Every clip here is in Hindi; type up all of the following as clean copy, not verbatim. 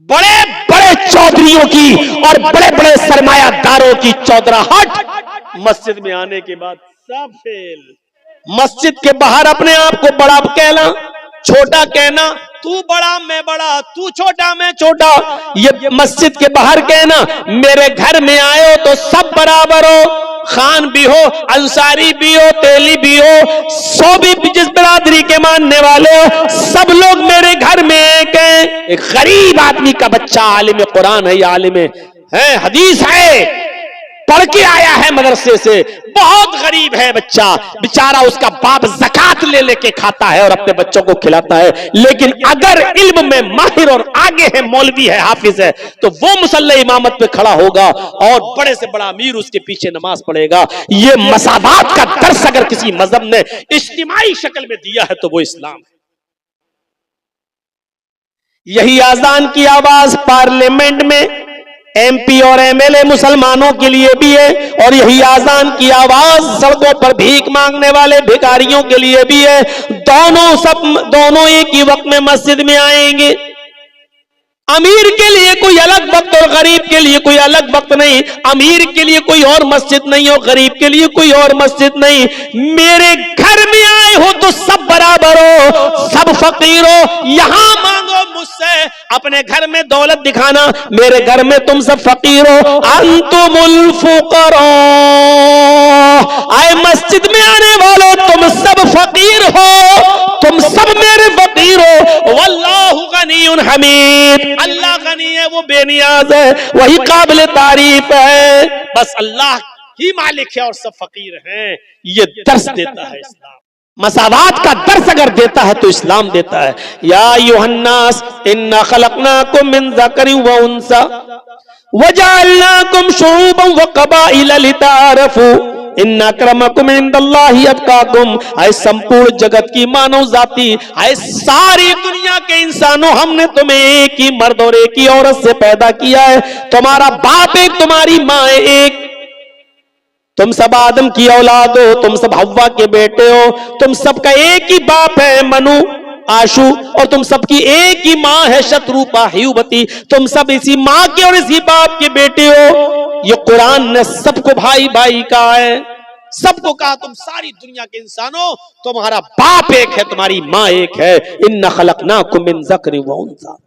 बड़े बड़े चौधरियों की और बड़े बड़े सरमायादारों की चौधराहट मस्जिद में आने के बाद सब फेल। मस्जिद के बाहर अपने आप को बड़ा कहना, छोटा कहना, तू बड़ा मैं बड़ा, तू छोटा मैं छोटा, ये मस्जिद के बाहर कहना। मेरे घर में आए हो तो सब बराबर हो, खान भी हो, अंसारी भी हो, तेली भी हो, सो भी जिस बिरादरी के मानने वाले हो, सब लोग मेरे घर में एक हैं। एक गरीब आदमी का बच्चा आलिम कुरान है, आलिम है, हदीस है, पढ़ के आया है मदरसे से, बहुत गरीब है बच्चा बेचारा, उसका बाप ज़कात ले लेके खाता है और अपने बच्चों को खिलाता है। लेकिन अगर इल्म में माहिर और आगे है, मौलवी है, हाफिज है, तो वो मुसल्ले इमामत पे खड़ा होगा और बड़े से बड़ा अमीर उसके पीछे नमाज पढ़ेगा। ये मसावात का दर्स अगर किसी मजहब ने इज्तिमाई शक्ल में दिया है तो वो इस्लाम है। यही आजान की आवाज पार्लियामेंट में एमपी और एमएलए मुसलमानों के लिए भी है, और यही आजान की आवाज सड़कों पर भीख मांगने वाले भिखारियों के लिए भी है। दोनों एक ही वक्त में मस्जिद में आएंगे। अमीर के लिए कोई अलग वक्त और गरीब के लिए कोई अलग वक्त नहीं। अमीर के लिए कोई और मस्जिद नहीं और गरीब के लिए कोई और मस्जिद नहीं। मेरे घर में आए हो तो सब बराबर हो, सब फकीर हो। यहां मांगो मुझसे, अपने घर में दौलत दिखाना, मेरे घर में तुम सब फकीर हो। अंतुमुल फुकरा, आए मस्जिद में आने वालों तुम सब फकीर हो, तुम सब मेरे फकीर हो। वल्लाहु गनीयुन हमीद, अल्लाह गनी है, वो बेनियाज है, वही काबिल तारीफ है। बस अल्लाह ही मालिक है और सब फकीर हैं। ये दर्स देता है इस्लाम। मसावात का दर्स अगर देता है तो इस्लाम देता है। या युहन्नास इन्ना खलकनाकुम मिन ज़करिन व उन्सा वजअलनाकुम शुऊबन व क़बाइला लितारफू इन्ना अक्रमकुम इंदल्लाहि अत्काकुम। आए संपूर्ण जगत की मानव जाति, आए सारी दुनिया के इंसानों, हमने तुम्हें एक ही मर्द और एक ही औरत से पैदा किया है। तुम्हारा बाप एक, तुम्हारी माँ एक, तुम सब आदम की औलाद हो, तुम सब हव्वा के बेटे हो, तुम सबका एक ही बाप है मनु आशु, और तुम सबकी एक ही माँ है शत्रुपा हियुबती। तुम सब इसी माँ के और इसी बाप के बेटे हो। ये कुरान ने सबको भाई भाई कहा है, सबको कहा तुम सारी दुनिया के इंसानों, तुम्हारा बाप एक है, तुम्हारी माँ एक है। इन्ना खलकनाकुम मिन ज़करिन व उन्सा।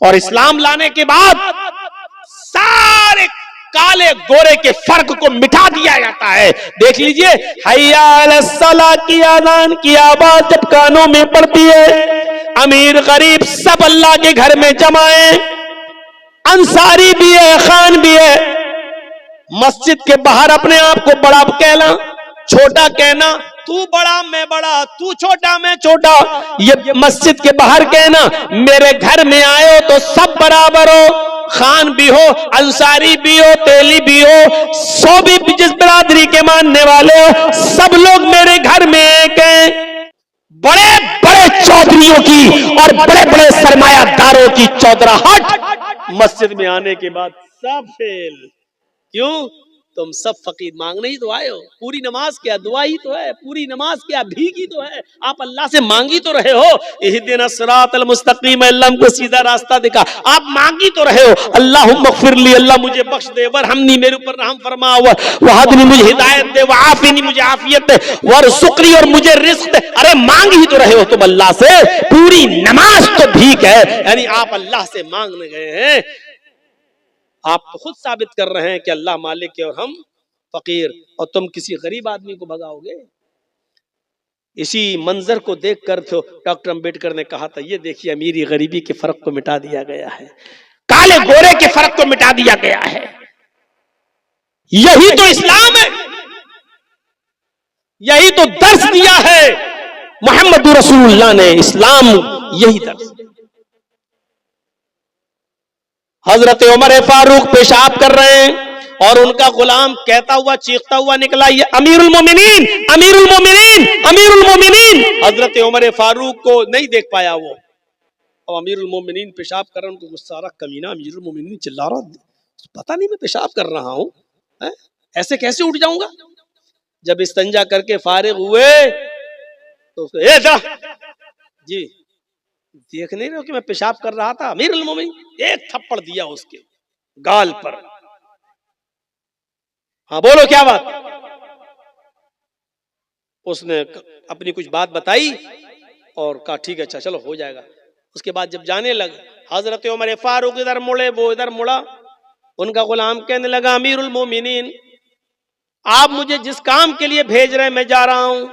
और इस्लाम लाने के बाद सारे काले गोरे के फर्क को मिटा दिया जाता है। देख लीजिए, हय्या अलस सलाह की आज़ान की आवाज जब कानों में पड़ती है, अमीर गरीब सब अल्लाह के घर में जमा है। अंसारी भी है, खान भी है। मस्जिद के बाहर अपने आप को बड़ा कहना, छोटा कहना, तू बड़ा मैं बड़ा, तू छोटा मैं छोटा, ये मस्जिद के बाहर कहना। मेरे घर में आए हो तो सब बराबर हो, खान भी हो, अंसारी भी हो, तेली भी हो, सो भी जिस बिरादरी के मानने वाले हो, सब लोग मेरे घर में एक हैं। बड़े बड़े चौधरियों की और बड़े बड़े सरमायादारों की चौधराहट मस्जिद में आने के बाद सब फेल। क्यों? तुम सब फकीर मांगने ही तो आए हो। पूरी नमाज क्या दुआ ही तो है, पूरी नमाज क्या भीख ही तो है। आप अल्लाह से मांगी तो रहे हो, इहदिना सिरातल मुस्तकीम, अल्लाह हमको सीधा रास्ता दिखा। आप मांगी तो रहे हो, अल्लाहुम्मा ग़फ़िरली, अल्लाह मुझे बख्श दे, वरहमनी, मेरे ऊपर रहम फरमा, वहदनी, मुझे हिदायत दे, वआफ़िनी, मुझे आफियत दे, वरज़ुक़नी, और मुझे रिज़्क़ दे। अरे मांग ही तो रहे हो तुम अल्लाह से। पूरी नमाज तो भीख है, यानी आप अल्लाह से मांगने गए हैं। आप तो खुद साबित कर रहे हैं कि अल्लाह मालिक है और हम फकीर, और तुम किसी गरीब आदमी को भगाओगे। इसी मंजर को देखकर तो डॉक्टर अंबेडकर ने कहा था, ये देखिए अमीरी गरीबी के फर्क को मिटा दिया गया है, काले गोरे के फर्क को मिटा दिया गया है। यही तो इस्लाम है, यही तो दर्स दिया है मोहम्मद रसूलुल्लाह ने। इस्लाम यही दर्स। हजरत उमर फारूक पेशाब कर रहे हैं और उनका गुलाम कहता हुआ चीखता हुआ निकला, ये अमीरुल मोमिनीन, अमीरुल मोमिनीन, अमीरुल मोमिनीन। हजरत उमर फारूक को नहीं देख पाया वो, अब अमीरुल मोमिनीन पेशाब कर रहे हैं, उनको गुस्सा आ रहा, कमीना अमीरुल मोमिनीन चिल्ला रहा, पता नहीं मैं पेशाब कर रहा हूं, ऐसे कैसे उठ जाऊंगा। जब इस्तंजा करके फारिग हुए तो जी देख नहीं रहे हो कि मैं पेशाब कर रहा था? अमीरुल मोमिनीन एक थप्पड़ दिया उसके गाल पर। हाँ बोलो क्या बात? उसने अपनी कुछ बात बताई और कहा ठीक है अच्छा चलो हो जाएगा। उसके बाद जब जाने लगा, हजरत उमर फारूक इधर मुड़े, वो इधर मुड़ा। उनका गुलाम कहने लगा अमीरुल मोमिनीन आप मुझे जिस काम के लिए भेज रहे हैं मैं जा रहा हूं,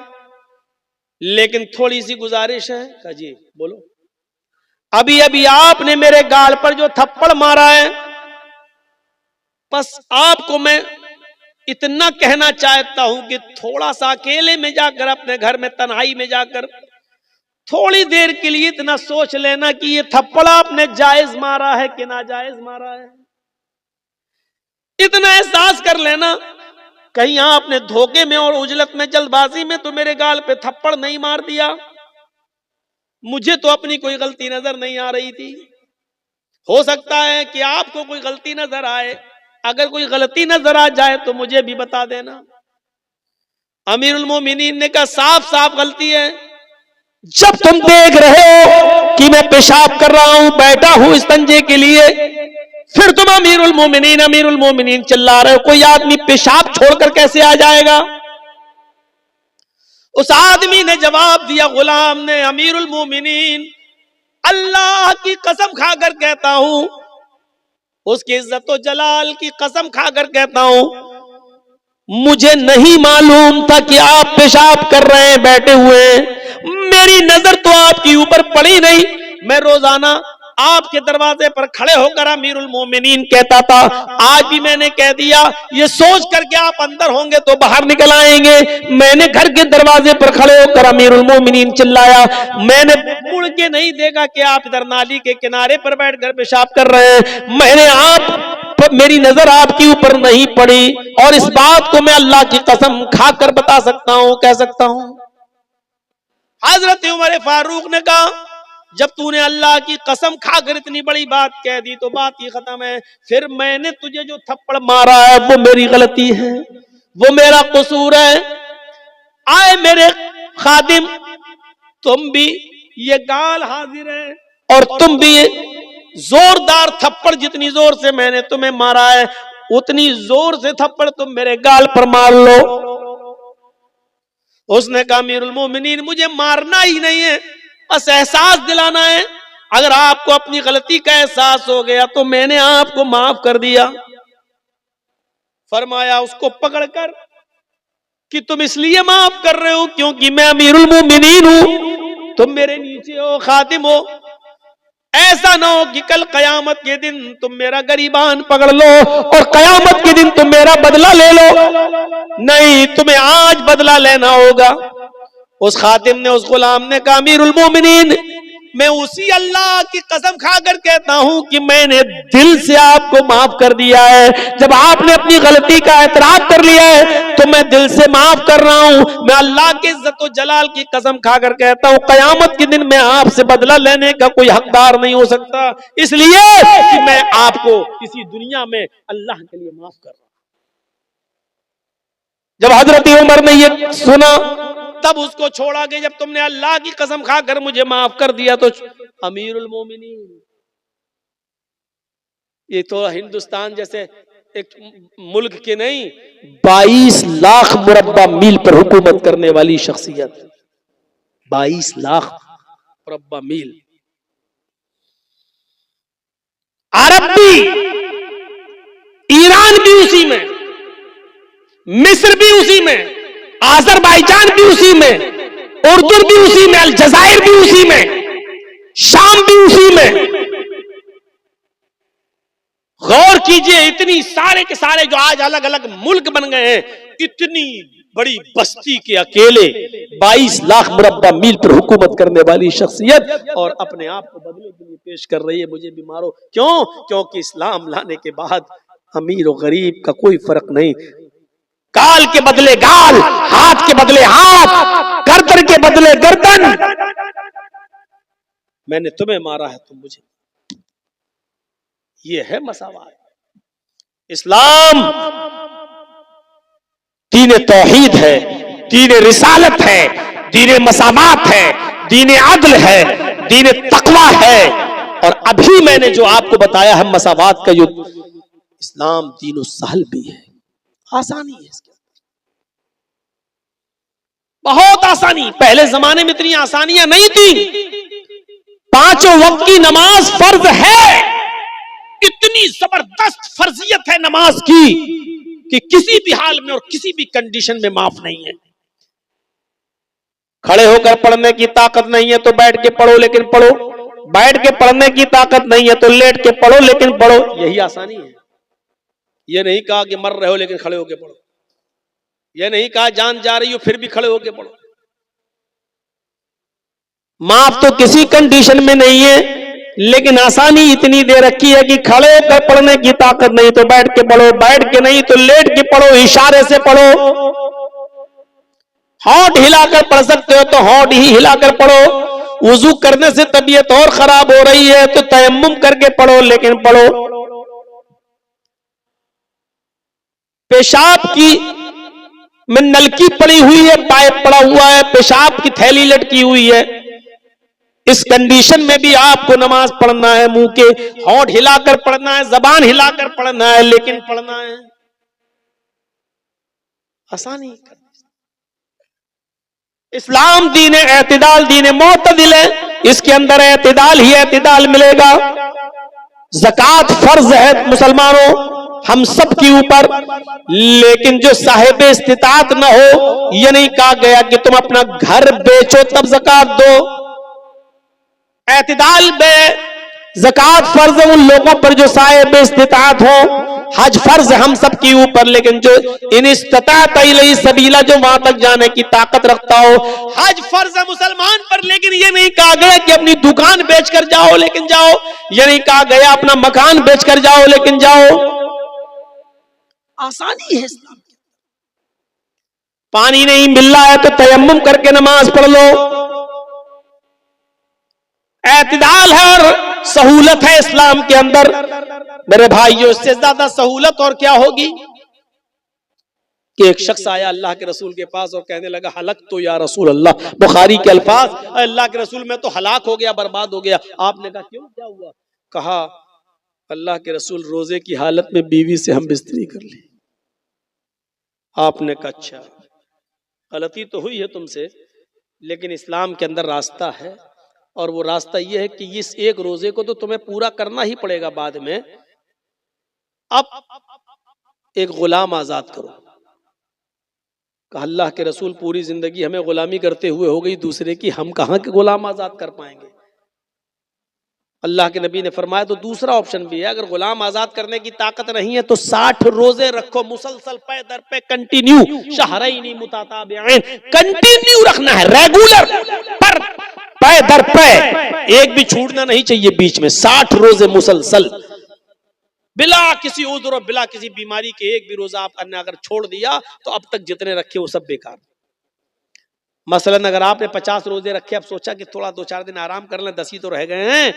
लेकिन थोड़ी सी गुजारिश है। कहा जी बोलो। अभी अभी आपने मेरे गाल पर जो थप्पड़ मारा है, बस आपको मैं इतना कहना चाहता हूं कि थोड़ा सा अकेले में जाकर अपने घर में तन्हाई में जाकर थोड़ी देर के लिए इतना सोच लेना कि ये थप्पड़ आपने जायज मारा है कि नाजायज मारा है। इतना एहसास कर लेना कहीं आपने धोखे में और उजलत में जल्दबाजी में तो मेरे गाल पे थप्पड़ नहीं मार दिया। मुझे तो अपनी कोई गलती नजर नहीं आ रही थी, हो सकता है कि आपको कोई गलती नजर आए। अगर कोई गलती नजर आ जाए तो मुझे भी बता देना। अमीरुल मोमिनीन ने कहा साफ साफ गलती है। जब तुम देख रहे हो कि मैं पेशाब कर रहा हूं, बैठा हूं इस्तंजे के लिए, फिर तुम अमीरुल मोमिनीन चिल्ला रहे हो। कोई आदमी पेशाब छोड़कर कैसे आ जाएगा? उस आदमी ने जवाब दिया, गुलाम ने, अमीरुल मोमिनीन अल्लाह की कसम खाकर कहता हूं, उसकी इज्जत व जलाल की कसम खाकर कहता हूं, मुझे नहीं मालूम था कि आप पेशाब कर रहे हैं बैठे हुए। मेरी नजर तो आपके ऊपर पड़ी नहीं। मैं रोजाना आपके दरवाजे पर खड़े होकर अमीरुल मोमिनीन कहता था, आज भी मैंने कह दिया ये सोच करके आप अंदर होंगे तो बाहर निकल आएंगे। मैंने घर के दरवाजे पर खड़े होकर अमीरुल मोमिनीन चिल्लाया, मैंने मुड़ के नहीं देखा कि आप इधर नाली के किनारे पर बैठकर पेशाब कर रहे हैं। मेरी नजर आपके ऊपर नहीं पड़ी और इस बात को मैं अल्लाह की कसम खाकर बता सकता हूं, कह सकता हूं। हजरत उमर फारूक ने कहा जब तूने अल्लाह की कसम खाकर इतनी बड़ी बात कह दी तो बात ही खत्म है। फिर मैंने तुझे जो थप्पड़ मारा है वो मेरी गलती है, वो मेरा कसूर है। आए मेरे खादिम, तुम भी ये गाल हाजिर है और तुम भी जोरदार थप्पड़, जितनी जोर से मैंने तुम्हें मारा है उतनी जोर से थप्पड़ तुम मेरे गाल पर मार लो। उसने कहा अमीरुल मोमिनीन मुझे मारना ही नहीं है, बस एहसास दिलाना है। अगर आपको अपनी गलती का एहसास हो गया तो मैंने आपको माफ कर दिया। फरमाया उसको पकड़कर कि तुम इसलिए माफ कर रहे हो क्योंकि मैं अमीरुल मोमिनीन हूं, तुम मेरे नीचे हो, खादिम हो। ऐसा ना हो कि कल कयामत के दिन तुम मेरा गरीबान पकड़ लो और कयामत के दिन तुम मेरा बदला ले लो। नहीं, तुम्हें आज बदला लेना होगा। उस खातिम ने, उस गुलाम ने कहा अमीरुल मोमिनीन मैं उसी अल्लाह की कसम खाकर कहता हूं कि मैंने दिल से आपको माफ कर दिया है। जब आपने अपनी गलती का एतराफ कर लिया है तो मैं दिल से माफ कर रहा हूं। मैं अल्लाह की इज्जत व जलाल की कसम खाकर कहता हूं कयामत के दिन मैं आपसे बदला लेने का कोई हकदार नहीं हो सकता, इसलिए कि मैं आपको इसी दुनिया में अल्लाह के लिए माफ कर रहा हूं। जब हजरत उमर ने ये सुना तब उसको छोड़ा कि जब तुमने अल्लाह की कसम खाकर मुझे माफ कर दिया तो अमीरुल मोमिनीन। ये तो हिंदुस्तान जैसे एक मुल्क के नहीं 22 लाख मुरब्बा मील पर हुकूमत करने वाली शख्सियत, 22 लाख मुरब्बा मील। अरब भी, ईरान भी उसी में, मिस्र भी उसी में, आजरबाईजान भी उसी में, उर्दू भी उसी में, अलजायर भी उसी में, शाम भी उसी में। गौर कीजिए, इतनी सारे के सारे जो आज अलग अलग मुल्क बन गए हैं, इतनी बड़ी बस्ती के अकेले 22 लाख मुरब्बा मील पर हुकूमत करने वाली शख्सियत और अपने आप को बदले के लिए पेश कर रही है मुझे भी मारो। क्यों? क्योंकि इस्लाम लाने के बाद अमीर और गरीब का कोई फर्क नहीं। गाल के बदले गाल, हाथ के बदले हाथ, गर्दन के बदले गर्दन। मैंने तुम्हें मारा है, तुम मुझे। ये है मसावात। इस्लाम दीन तौहीद है, दीन रिसालत है, दीन मसावात है, दीन अदल है, दीन तकवा है। और अभी मैंने जो आपको बताया है मसावात का युद्ध, इस्लाम दीन सहल भी है, आसानी है इसके, बहुत आसानी। पहले जमाने में इतनी आसानियां नहीं थी। 5 वक्त की नमाज फर्ज है, इतनी जबरदस्त फर्जियत है नमाज की कि किसी भी हाल में और किसी भी कंडीशन में माफ नहीं है। खड़े होकर पढ़ने की ताकत नहीं है तो बैठ के पढ़ो लेकिन पढ़ो, बैठ के पढ़ने की ताकत नहीं है तो लेट के पढ़ो लेकिन पढ़ो, यही आसानी है। यह नहीं कहा कि मर रहे हो लेकिन खड़े होकर पढ़ो, यह नहीं कहा जान जा रही हो फिर भी खड़े होकर पढ़ो। माफ तो किसी कंडीशन में नहीं है, लेकिन आसानी इतनी दे रखी है कि खड़े होकर पढ़ने की ताकत नहीं तो बैठ के पढ़ो, बैठ के नहीं तो लेट के पढ़ो, इशारे से पढ़ो। होंठ हिलाकर पढ़ सकते हो तो होंठ ही हिलाकर पढ़ो। वुजू करने से तबीयत और खराब हो रही है तो तयम्मुम करके पढ़ो लेकिन पढ़ो। पेशाब की में नलकी पड़ी हुई है, पाइप पड़ा हुआ है, पेशाब की थैली लटकी हुई है, इस कंडीशन में भी आपको नमाज पढ़ना है। मुंह के होंठ हिलाकर पढ़ना है, जबान हिलाकर पढ़ना है, लेकिन पढ़ना है। आसानी। इस्लाम दीन एतदाल, दीन मोतदिल है, इसके अंदर एतदाल ही एतदाल मिलेगा। ज़कात फर्ज है मुसलमानों हम सब के ऊपर, लेकिन जो साहिब इस्तिताअत न हो, यह नहीं कहा गया कि तुम अपना घर बेचो तब ज़कात दो। एतदाल में ज़कात फर्ज है उन लोगों पर जो साहिब इस्तिताअत हो। हज फर्ज हम सब के ऊपर, लेकिन जो इन इस्तिताअत इलैहि सबीला, जो वहां तक जाने की ताकत रखता हो। हज फर्ज है मुसलमान पर, लेकिन ये नहीं कहा गया कि अपनी दुकान बेचकर जाओ लेकिन जाओ, ये नहीं कहा गया अपना मकान बेचकर जाओ लेकिन जाओ। आसानी है इस्लाम। पानी नहीं मिल रहा है तो तयम्मुम करके नमाज पढ़ लो। एतदाल है और सहूलत है इस्लाम के अंदर। मेरे भाइयों, इससे ज्यादा सहूलत और क्या होगी कि एक शख्स आया अल्लाह के रसूल के पास और कहने लगा हलक तो या रसूल अल्लाह, बुखारी के अल्फाज, अल्लाह के रसूल मैं तो हलाक हो गया, बर्बाद हो गया। आपने कहा क्यों, क्या हुआ? कहा अल्लाह के रसूल रोजे की हालत में बीवी से हम बिस्तरी कर ली। आपने कहा अच्छा, गलती तो हुई है तुमसे, लेकिन इस्लाम के अंदर रास्ता है, और वो रास्ता ये है कि इस एक रोजे को तो तुम्हें पूरा करना ही पड़ेगा बाद में। अब एक गुलाम आजाद करो। कहा अल्लाह के रसूल पूरी जिंदगी हमें गुलामी करते हुए हो गई दूसरे की, हम कहां के गुलाम आजाद कर पाएंगे। अल्लाह के नबी ने फरमाया तो दूसरा ऑप्शन भी है, अगर गुलाम आजाद करने की ताकत नहीं है तो 60 रोजे रखो मुसलसल, पे दर पे कंटिन्यू, शहरैनी मुतताबिऐन, कंटिन्यू रखना है, रेगुलर, पर पे दर पे, एक भी छूटना नहीं चाहिए बीच में। 60 रोजे मुसलसल बिला किसी उज़्र और बिला किसी बीमारी के, एक भी रोजा आपने अगर छोड़ दिया तो अब तक जितने रखे वो सब बेकार। मसलन अगर आपने 50 रोजे रखे, अब सोचा कि थोड़ा 2-4 दिन आराम कर लें, 10 ही तो रह गए हैं,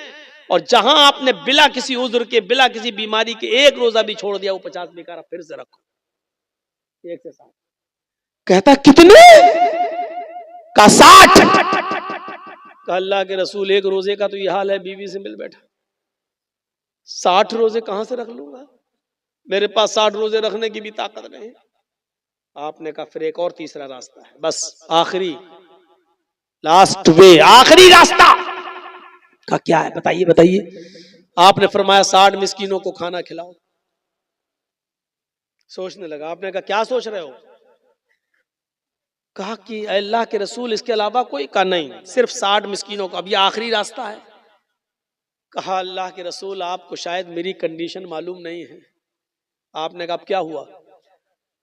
और जहां आपने बिला किसी उज़्र के, बिला किसी बीमारी के एक रोजा भी छोड़ दिया, वो 50 बेकार, फिर से रखो 1 से 7। कहता कितने? का 60। कहा अल्लाह के रसूल एक रोजे का तो ये हाल है, बीवी से मिल बैठा, 60 रोजे कहां से रख लूंगा, मेरे पास 60 रोजे रखने की भी ताकत नहीं। आपने कहा फिर एक और तीसरा रास्ता है, बस आखिरी, लास्ट वे, आखिरी रास्ता। कहा क्या है, बताइए बताइए। आपने फरमाया 60 मिस्कीनों को खाना खिलाओ। सोचने लगा। आपने कहा क्या सोच रहे हो? कहा कि अल्लाह के रसूल इसके अलावा कोई? का नहीं, सिर्फ 60 मिस्कीनों को, अब ये आखिरी रास्ता है। कहा अल्लाह के रसूल आपको शायद मेरी कंडीशन मालूम नहीं है। आपने कहा अब क्या हुआ?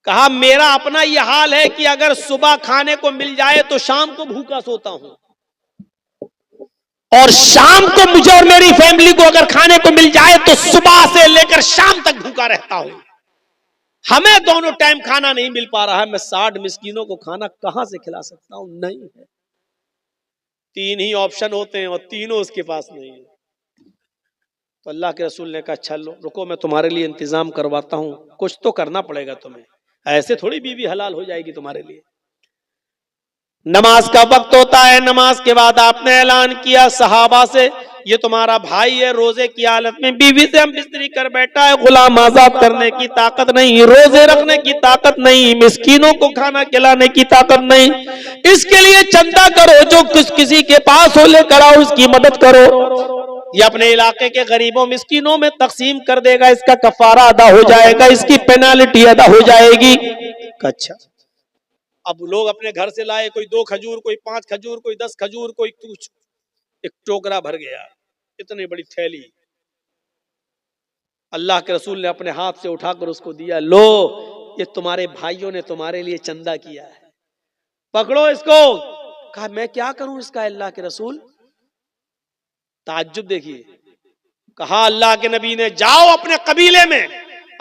कहा मेरा अपना यह हाल है कि अगर सुबह खाने को मिल जाए तो शाम को भूखा सोता हूं, और शाम को मुझे और मेरी फैमिली को अगर खाने को मिल जाए तो सुबह से लेकर शाम तक भूखा रहता हूं। हमें दोनों टाइम खाना नहीं मिल पा रहा है, मैं 60 मिस्कीनों को खाना कहां से खिला सकता हूं? नहीं है। 3 ही ऑप्शन होते हैं और तीनों उसके पास नहीं है। तो अल्लाह के रसूल ने कहा अच्छा लो, रुको मैं तुम्हारे लिए इंतजाम करवाता हूं, कुछ तो करना पड़ेगा तुम्हें, ऐसे थोड़ी बीवी हलाल हो जाएगी तुम्हारे लिए। नमाज का वक्त होता है, नमाज के बाद आपने ऐलान किया सहाबा से, ये तुम्हारा भाई है, रोजे की हालत में बीवी से हम बिस्तरी कर बैठा है, गुलाम आजाद करने की ताकत नहीं, रोजे रखने की ताकत नहीं, मिस्कीनों को खाना खिलाने की ताकत नहीं, इसके लिए चंदा करो, जो किसी के पास हो लेकर आओ, इसकी मदद करो, ये अपने इलाके के गरीबों मिस्कीनों में तकसीम कर देगा, इसका कफारा अदा हो जाएगा, इसकी पेनाल्टी अदा हो जाएगी। अच्छा, अब लोग अपने घर से लाए, कोई 2 खजूर, कोई 5 खजूर, कोई 10 खजूर, कोई कुछ, एक टोकरा भर गया, इतनी बड़ी थैली, अल्लाह के रसूल ने अपने हाथ से उठाकर उसको दिया, लो ये तुम्हारे भाइयों ने तुम्हारे लिए चंदा किया है, पकड़ो इसको। कहा मैं क्या करूं इसका अल्लाह के रसूल? ताज्जुब देखिए, कहा अल्लाह के नबी ने जाओ अपने कबीले में,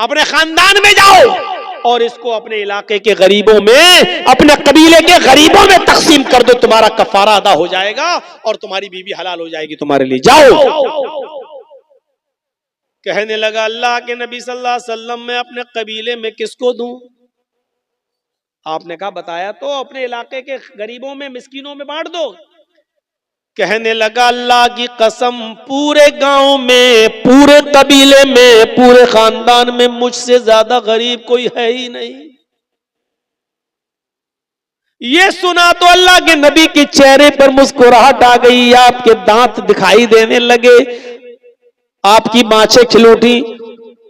अपने खानदान में जाओ और इसको अपने इलाके के गरीबों में, अपने कबीले के गरीबों में तकसीम कर दो, तुम्हारा कफारा अदा हो जाएगा और तुम्हारी बीवी हलाल हो जाएगी तुम्हारे लिए, जाओ। कहने लगा अल्लाह के नबी सल्लल्लाहु अलैहि वसल्लम मैं अपने कबीले में किसको दूं? आपने कहा बताया तो, अपने इलाके के गरीबों में, मिस्कीनों में बांट दो। कहने लगा अल्लाह की कसम, पूरे गांव में, पूरे कबीले में, पूरे खानदान में मुझसे ज्यादा गरीब कोई है ही नहीं। ये सुना तो अल्लाह के नबी के चेहरे पर मुस्कुराहट आ गई, आपके दांत दिखाई देने लगे, आपकी बाँछें खिल उठी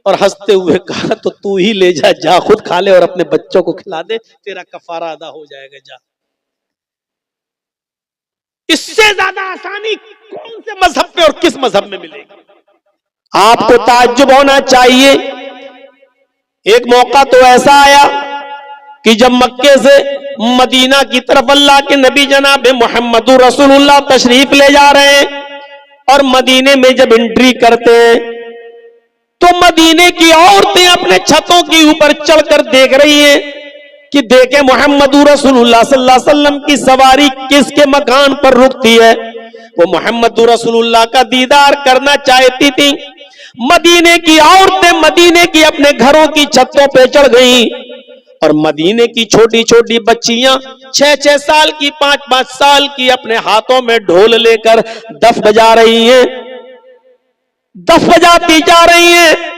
और हंसते हुए कहा तो तू ही ले जा, जा खुद खा ले और अपने बच्चों को खिला दे, तेरा कफारा अदा हो जाएगा, जा। इससे ज्यादा आसानी कौन से मजहब पे और किस मजहब में मिलेगी? आपको ताज्जुब होना चाहिए। एक मौका तो ऐसा आया कि जब मक्के से मदीना की तरफ अल्लाह के नबी जनाब मोहम्मदुर रसूलुल्लाह तशरीफ ले जा रहे हैं और मदीने में जब एंट्री करते हैं तो मदीने की औरतें अपने छतों के ऊपर चढ़कर देख रही हैं कि देखे मोहम्मदुर रसूलुल्लाह सल्लल्लाहु अलैहि वसल्लम की सवारी किसके मकान पर रुकती है। वो मोहम्मदुर रसूलुल्लाह का दीदार करना चाहती थी। मदीने की औरतें मदीने की अपने घरों की छतों पे चढ़ गई और मदीने की छोटी छोटी बच्चियां 6-6 साल की, 5-5 साल की अपने हाथों में ढोल लेकर दफ बजा रही हैं, दफ बजाती जा रही हैं।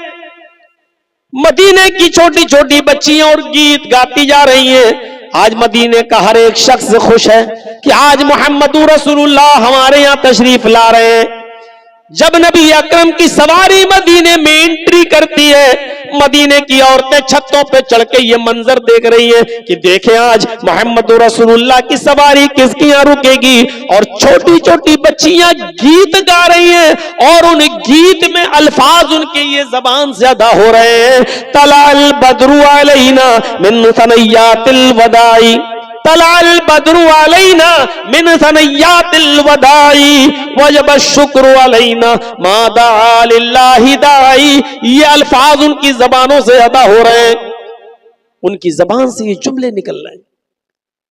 मदीने की छोटी छोटी बच्चियां और गीत गाती जा रही हैं। आज मदीने का हर एक शख्स खुश है कि आज मोहम्मदुर रसूलुल्लाह हमारे यहां तशरीफ ला रहे हैं। जब नबी अकरम की सवारी मदीने में एंट्री करती है, मदीने की औरतें छतों पे चढ़ के ये मंजर देख रही हैं कि देखें आज मोहम्मदुर रसूलुल्लाह की सवारी किसके यहाँ रुकेगी। और छोटी छोटी बच्चियां गीत गा रही हैं और उन गीत में अल्फाज उनके ये जबान से अदा हो रहे हैं, तलाल बदरु अलैना मिन सनय्यातिल वदाई, तलाल बदरु अलैना मिन सनय्यातिल वदाई वजब शुक्र अलैना मादा लिल्लाहि दाई। ये अल्फाज उनकी जबानों से अदा हो रहे हैं, उनकी जबान से ये जुमले निकल रहे हैं,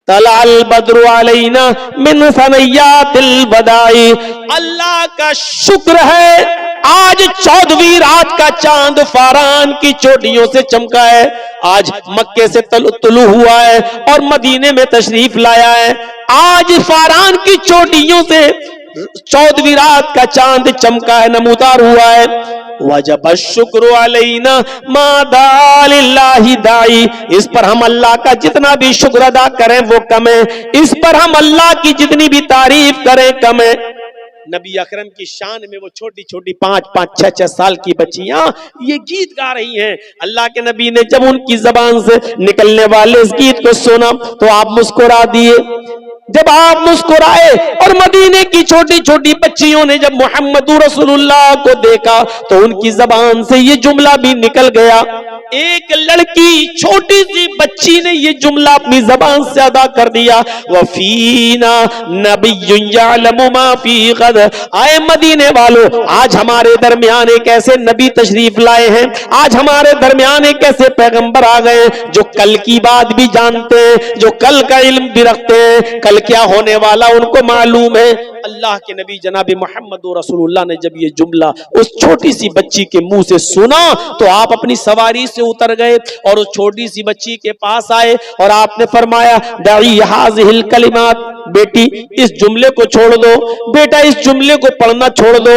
तलाल बदरु अलैना मिन सनय्यातिल वदाई। अल्लाह का शुक्र है आज 14वीं रात का चांद फारान की चोटियों से चमका है। आज मक्के से तुलू हुआ है और मदीने में तशरीफ लाया है। आज फारान की चोटियों से 14वीं रात का चांद चमका है, नमूदार हुआ है। वजब शुक्र अलैना मादा लिल्लाहि दाई। इस पर हम अल्लाह का जितना भी शुक्र अदा करें वो कम है, इस पर हम अल्लाह की जितनी भी तारीफ करें कम है। नबी अकरम की शान में वो छोटी छोटी 5-5, 6-6 साल की बच्चियां ये गीत गा रही हैं। अल्लाह के नबी ने जब उनकी जबान से निकलने वाले इस गीत को सुना तो आप मुस्कुरा दिए। जब आप मुस्कुराए और मदीने की छोटी छोटी बच्चियों ने जब मोहम्मदुर रसूलुल्लाह को देखा तो उनकी जबान से ये जुमला भी निकल गया। एक लड़की छोटी सी बच्ची ने ये जुमला अपनी जबान से अदा कर दिया, वफीना नबियुन यअलमु मा फी गद। आए मदीने वालों, आज हमारे दरमियान एक ऐसे नबी तशरीफ लाए हैं, आज हमारे दरमियान एक ऐसे पैगंबर आ गए जो कल की बात भी जानते हैं, जो कल का इल्म भी रखते हैं, कल क्या होने वाला उनको मालूम है। अल्लाह के नबी जनाब मोहम्मद रसूलुल्लाह ने जब ये जुमला उस छोटी सी बच्ची के मुंह से सुना तो आप अपनी सवारी से उतर गए और उस छोटी सी बच्ची के पास आए और आपने फरमाया दाई हाज़िहिल कलिमात, बेटी इस जुमले को छोड़ दो, बेटा इस जुमले को पढ़ना छोड़ दो,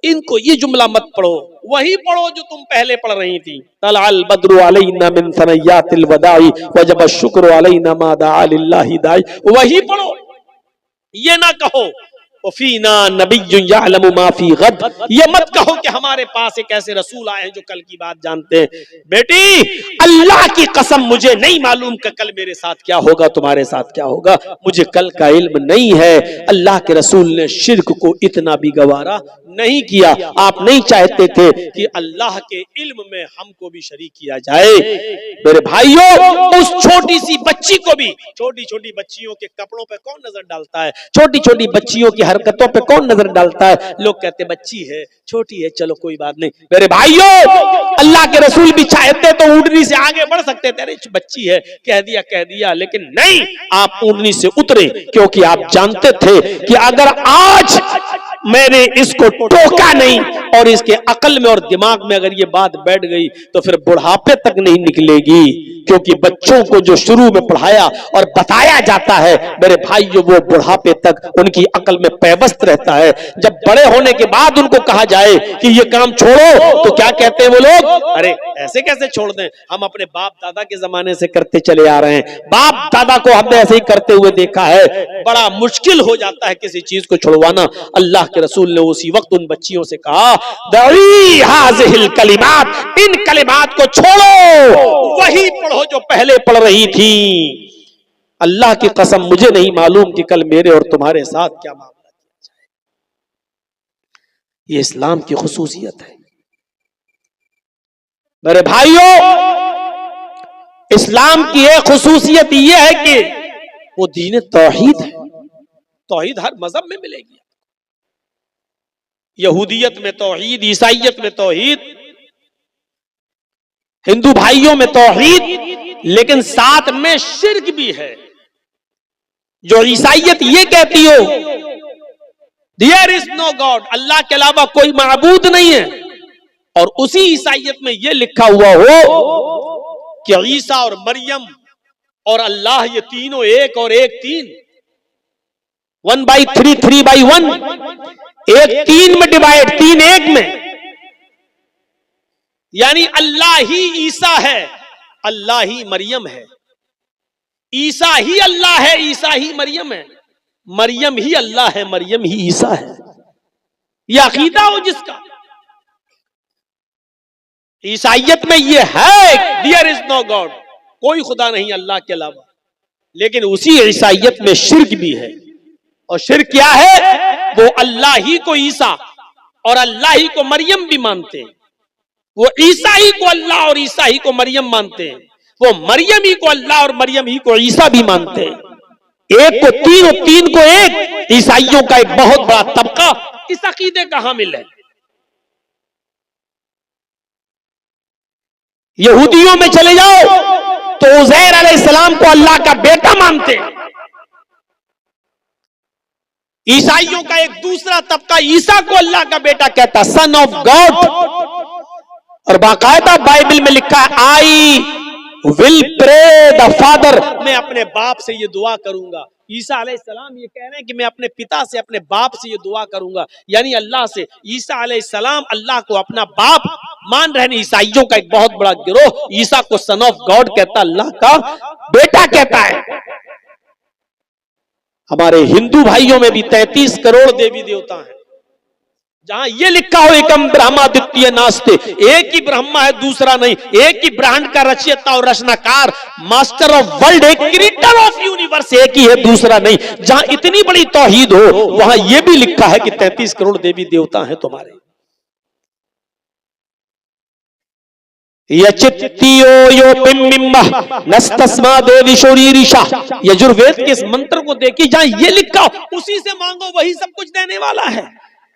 इनको ये जुमला मत पढ़ो, वही पढ़ो जो तुम पहले पढ़ रही थी। तलअल बद्रु अलैना मिन सनयातिल वदाई वजब शुक्र अलैना मा दआ लिल्लाहि दाई, वही पढ़ो, ये ना कहो वफीना नबिय्युन यअलमु मा फी गद, ये मत कहो कि हमारे पास एक ऐसे रसूल आए हैं जो कल की बात जानते हैं। बेटी अल्लाह की कसम मुझे नहीं मालूम कि कल मेरे साथ क्या होगा, तुम्हारे साथ क्या होगा, मुझे कल का इल्म नहीं है। अल्लाह के रसूल ने शिर्क को इतना भी गवारा नहीं किया। आप नहीं चाहते थे कि अल्लाह के इल्म में हमको भी शरीक किया जाए। मेरे भाइयों, उस छोटी सी बच्ची को भी, छोटी छोटी बच्चियों के कपड़ों पे कौन नजर डालता है, छोटी छोटी बच्चियों की हरकतों पे कौन नजर डालता है? लोग कहते बच्ची है, छोटी है, चलो कोई बात नहीं। मेरे भाइयों, अल्लाह के रसूल भी चाहते तो ऊँटनी से आगे बढ़ सकते थे, अरे बच्ची है कह दिया, लेकिन नहीं, आप ऊँटनी से उतरे क्योंकि आप जानते थे कि अगर आज मैंने इसको टोका नहीं और इसके अकल में और दिमाग में अगर ये बात बैठ गई तो फिर बुढ़ापे तक नहीं निकलेगी, क्योंकि बच्चों को जो शुरू में पढ़ाया और बताया जाता है मेरे भाइयों, वो बुढ़ापे तक उनकी अकल में पैबस्त रहता है। जब बड़े होने के बाद उनको कहा जाए कि ये काम छोड़ो तो क्या कहते हैं वो लोग, अरे ऐसे कैसे छोड़ दें, हम अपने बाप दादा के जमाने से करते चले आ रहे हैं, बाप दादा को हमने ऐसे ही करते हुए देखा है। बड़ा मुश्किल हो जाता है किसी चीज को छुड़वाना। अल्लाह के रसूल ने उसी वक्त उन बच्चियों से कहा दई हाज़िहिल कलिमात, इन कलिमात को छोड़ो, वही पढ़ो जो पहले पढ़ रही थी। अल्लाह की कसम मुझे नहीं मालूम कि कल मेरे और तुम्हारे साथ क्या मामला किया जाए। ये इस्लाम की खुसूसियत है मेरे भाइयों। इस्लाम की एक खुसूसियत यह है कि वो दीन तौहीद है। तौहीद हर मजहब में मिलेगी, यहूदियत में तौहीद, ईसाइयत में तौहीद, हिंदू भाइयों में तौहीद, लेकिन साथ में शिर्क भी है। जो ईसाइयत ये कहती हो देयर इज नो गॉड, अल्लाह के अलावा कोई माबूद नहीं है, और उसी ईसाइयत में ये लिखा हुआ हो कि ईसा और मरियम और अल्लाह ये तीनों एक और एक तीन, 1/3 3/1, एक तीन में डिवाइड, तीन एक में, यानी अल्लाह ही ईसा है, अल्लाह ही मरियम है, ईसा ही अल्लाह है, ईसा ही मरियम है, मरियम ही अल्लाह है, मरियम ही ईसा है। यह अकीदा हो जिसका, ईसाइयत में यह है देयर इज नो गॉड, कोई खुदा नहीं अल्लाह के अलावा, लेकिन उसी ईसाइयत में शिर्क भी है। और शिर्क क्या है? वो अल्लाह ही को ईसा और अल्लाह ही को मरियम भी मानते हैं, वो ईसा ही को अल्लाह और ईसा ही को मरियम मानते हैं, वो मरियम ही को अल्लाह और मरियम ही को ईसा भी मानते हैं। एक को तीन और तीन को एक, ईसाइयों का एक बहुत बड़ा तबका इस अकीदे का हामिल है। यहूदियों में चले जाओ तो उज़ैर अलैहिस्सलाम को अल्लाह का बेटा मानते हैं। ईसाइयों का एक दूसरा तबका ईसा को अल्लाह का बेटा कहता, सन ऑफ गॉड, और बाकायदा बाइबल में लिखा है I will pray the father, मैं अपने बाप से ये दुआ करूंगा। ईसा अलैहिस्सलाम ये कह रहे हैं कि मैं अपने पिता से, अपने बाप से ये दुआ करूंगा, यानी अल्लाह से। ईसा अलैहिस्सलाम अल्लाह को अपना बाप मान रहे हैं। ईसाइयों का एक बहुत बड़ा गिरोह ईसा को सन ऑफ गॉड कहता, अल्लाह का बेटा कहता है। हमारे हिंदू भाइयों में भी 33 करोड़ देवी देवता हैं, जहां ये लिखा हो एकम ब्रह्मा द्वितीय नास्ते, एक ही ब्रह्मा है दूसरा नहीं, एक ही ब्रह्मांड का रचयिता और रचनाकार, मास्टर ऑफ वर्ल्ड, एक क्रिएटर ऑफ यूनिवर्स एक ही है दूसरा नहीं। जहां इतनी बड़ी तौहीद हो वहां यह भी लिखा है कि 33 करोड़ देवी देवता हैं तुम्हारे। यचित्तियो यो पिम्मिम्मा नस्तस्मा देवी शोरीरिशा, यजुर्वेद के इस मंत्र को देखिए, जहां ये लिखा हो उसी से मांगो वही सब कुछ देने वाला है।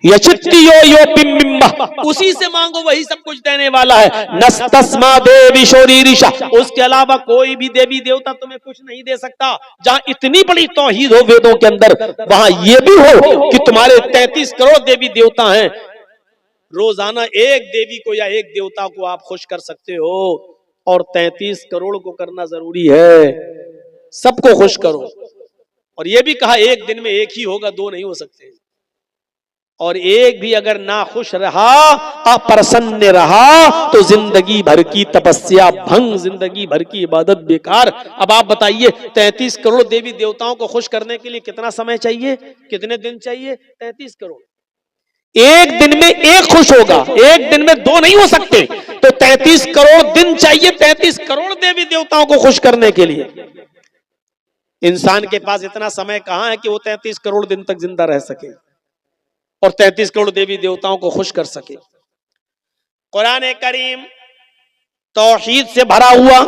यचित्तियो यो पिम्मिम्मा, उसी से मांगो वही सब कुछ देने वाला है। नस्तस्मा देवी शोरीरिशा, उसके अलावा कोई भी देवी देवता तुम्हें कुछ नहीं दे सकता। जहां इतनी बड़ी तौहीद हो वेदों के अंदर, वहां यह भी हो कि तुम्हारे 33 करोड़ देवी देवता हैं। रोजाना एक देवी को या एक देवता को आप खुश कर सकते हो, और 33 करोड़ को करना जरूरी है। सबको खुश करो। और यह भी कहा एक दिन में एक ही होगा, दो नहीं हो सकते। और एक भी अगर ना खुश रहा, अप्रसन्न रहा, तो जिंदगी भर की तपस्या भंग, जिंदगी भर की इबादत बेकार। अब आप बताइए 33 करोड़ देवी देवताओं को खुश करने के लिए कितना समय चाहिए, कितने दिन चाहिए? 33 करोड़। एक दिन में एक खुश होगा, एक दिन में दो नहीं हो सकते, तो 33 करोड़ दिन चाहिए 33 करोड़ देवी देवताओं को खुश करने के लिए। इंसान के पास इतना समय कहां है कि वो 33 करोड़ दिन तक जिंदा रह सके और 33 करोड़ देवी देवताओं को खुश कर सके। कुरान करीम तौहीद से भरा हुआ,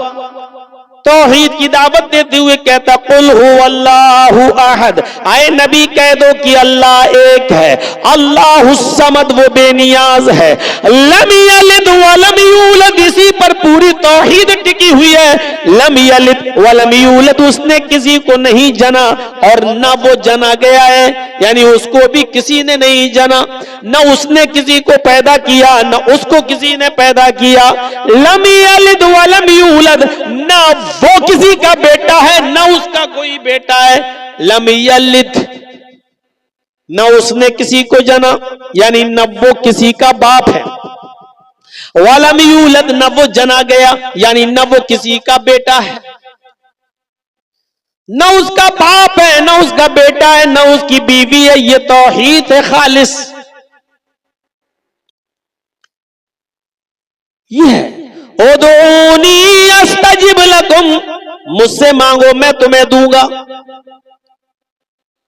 तौहीद की दावत देते हुए कहता कुल हु अल्लाहु अहद, आए नबी कह दो कि अल्लाह एक है, अल्लाहुस समद, वो बेनियाज है, लम यलिद व लम यूलद, इसी पर पूरी तौहीद टिकी हुई है। लम यलिद व लम यूलद, उसने किसी को नहीं जना और न वो जना गया है, यानी उसको भी किसी ने नहीं जना, न उसने किसी को पैदा किया, न उसको किसी ने पैदा किया। लम यलिद व लम यूलद, न वो किसी का बेटा है न उसका कोई बेटा है। लम यलिद, न उसने किसी को जना, यानी न वो किसी का बाप है। वलम यूलद, न वो जना गया, यानी न वो किसी का बेटा है, न उसका बाप है, न उसका बेटा है, न उसकी बीवी है। ये तौहीद है खालिस। ये है उदूनी अस्तजिब लकुम, मुझसे मांगो मैं तुम्हें दूंगा।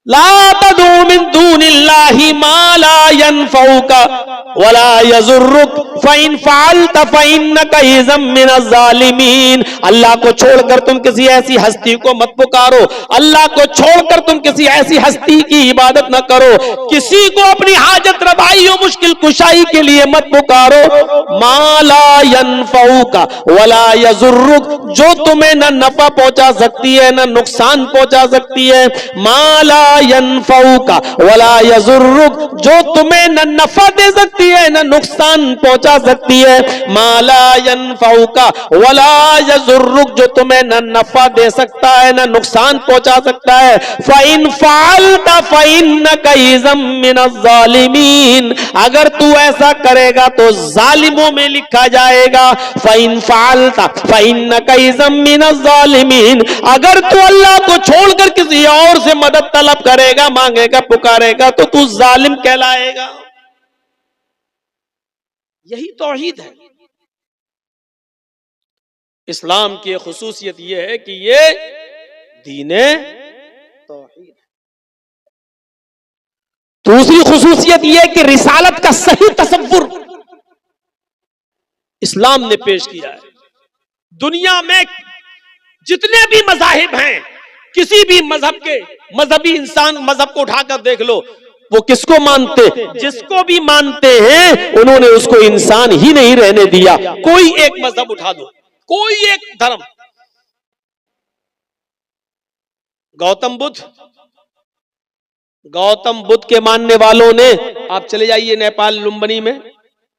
ला तदू मिन दूनिल्लाहि मा ला यनफउका वला यजुर्रुक फइन फअलत फइन्नका इज़म मिनज़ ज़ालिमीन। अल्लाह को छोड़कर तुम किसी ऐसी हस्ती को मत पुकारो, अल्लाह को छोड़कर तुम किसी ऐसी हस्ती की इबादत न करो, किसी को अपनी हाजत रवाई और मुश्किल कुशाई के लिए मत पुकारो। मा ला यनफउका वला यजुर्रुक, जो तुम्हें न नफा पहुंचा सकती है न नुकसान पहुंचा सकती है। मा ला यनफउका वला यजुर्रुक, जो तुम्हें न नफा दे सकती है न नुकसान पहुंचा सकती है। मा ला यनफउका वला यजुर्रुक, जो तुम्हें न नफा दे सकता है न नुकसान पहुंचा सकता है। फ़इन फ़अलता फ़इन्नका इज़म मिनज़ ज़ालिमीन, अगर तू ऐसा करेगा तो जालिमों में लिखा जाएगा। फ़इन फ़अलता फ़इन्नका इज़म मिनज़ ज़ालिमीन, अगर तू अल्लाह को छोड़कर किसी और से मदद तलब करेगा, मांगेगा, पुकारेगा, तो तू जालिम कहलाएगा। यही तौहीद है। इस्लाम की खुसूसियत यह है कि ये दीने तौहीद। दूसरी खुसूसियत यह है कि रिसालत का सही तसव्वुर इस्लाम ने पेश किया है। दुनिया में जितने भी मज़ाहिब हैं, किसी भी मजहब के मजहबी इंसान मजहब को उठाकर देख लो, वो किसको मानते? जिसको भी मानते हैं उन्होंने उसको इंसान ही नहीं रहने दिया। कोई एक मजहब उठा दो, कोई एक धर्म, गौतम बुद्ध के मानने वालों ने, आप चले जाइए नेपाल लुम्बिनी में,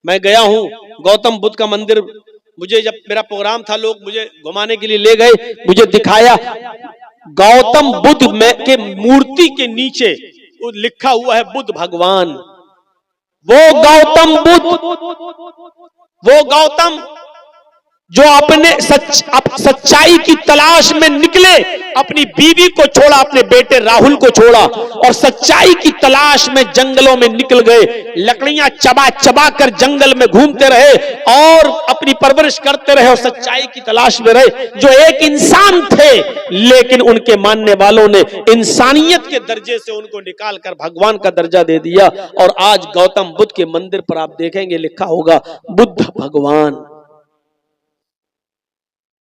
मैं गया हूं, गौतम बुद्ध का मंदिर, मुझे जब मेरा प्रोग्राम था लोग मुझे घुमाने के लिए ले गए, मुझे दिखाया गौतम बुद्ध में के मूर्ति के नीचे लिखा हुआ है बुद्ध भगवान। वो गौतम जो अपने सच्चाई की तलाश में निकले, अपनी बीवी को छोड़ा, अपने बेटे राहुल को छोड़ा और सच्चाई की तलाश में जंगलों में निकल गए, लकड़ियां चबा चबा कर जंगल में घूमते रहे और अपनी परवरिश करते रहे और सच्चाई की तलाश में रहे। जो एक इंसान थे, लेकिन उनके मानने वालों ने इंसानियत के दर्जे से उनको निकाल कर भगवान का दर्जा दे दिया। और आज गौतम बुद्ध के मंदिर पर आप देखेंगे लिखा होगा बुद्ध भगवान।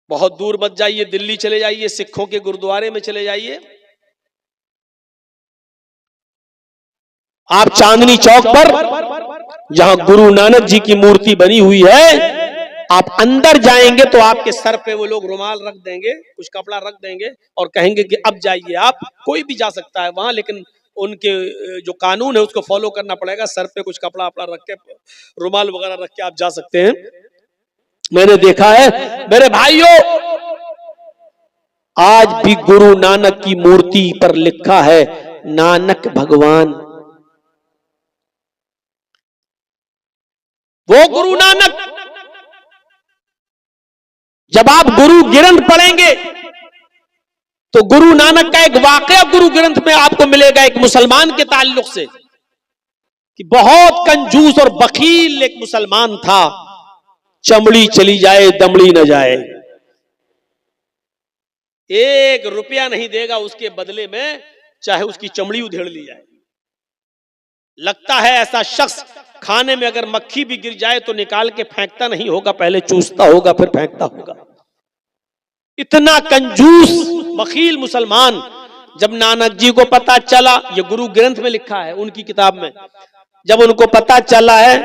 बहुत दूर मत जाइए, दिल्ली चले जाइए, सिखों के गुरुद्वारे में चले जाइए, आप चांदनी चौक पर जहां गुरु नानक जी की मूर्ति बनी हुई है, आप अंदर जाएंगे तो आपके सर पे वो लोग रुमाल रख देंगे, कुछ कपड़ा रख देंगे और कहेंगे कि अब जाइए आप। कोई भी जा सकता है वहां, लेकिन उनके जो कानून है उसको फॉलो करना पड़ेगा। सर पे कुछ कपड़ा वपड़ा रख के, रुमाल वगैरह रख के आप जा सकते हैं। मैंने देखा है मेरे भाइयों, आज भी गुरु नानक की मूर्ति पर लिखा है नानक भगवान। वो गुरु नानक, जब आप गुरु ग्रंथ पढ़ेंगे तो गुरु नानक का एक वाकया गुरु ग्रंथ में आपको मिलेगा एक मुसलमान के ताल्लुक से, कि बहुत कंजूस और बखील एक मुसलमान था। चमड़ी चली जाए दमड़ी न जाए, 1 रुपया नहीं देगा उसके बदले में, चाहे उसकी चमड़ी उधेड़ ली जाए। लगता है ऐसा शख्स खाने में अगर मक्खी भी गिर जाए तो निकाल के फेंकता नहीं होगा, पहले चूसता होगा फिर फेंकता होगा। इतना कंजूस बखील मुसलमान। जब नानक जी को पता चला, ये गुरु ग्रंथ में लिखा है उनकी किताब में, जब उनको पता चला है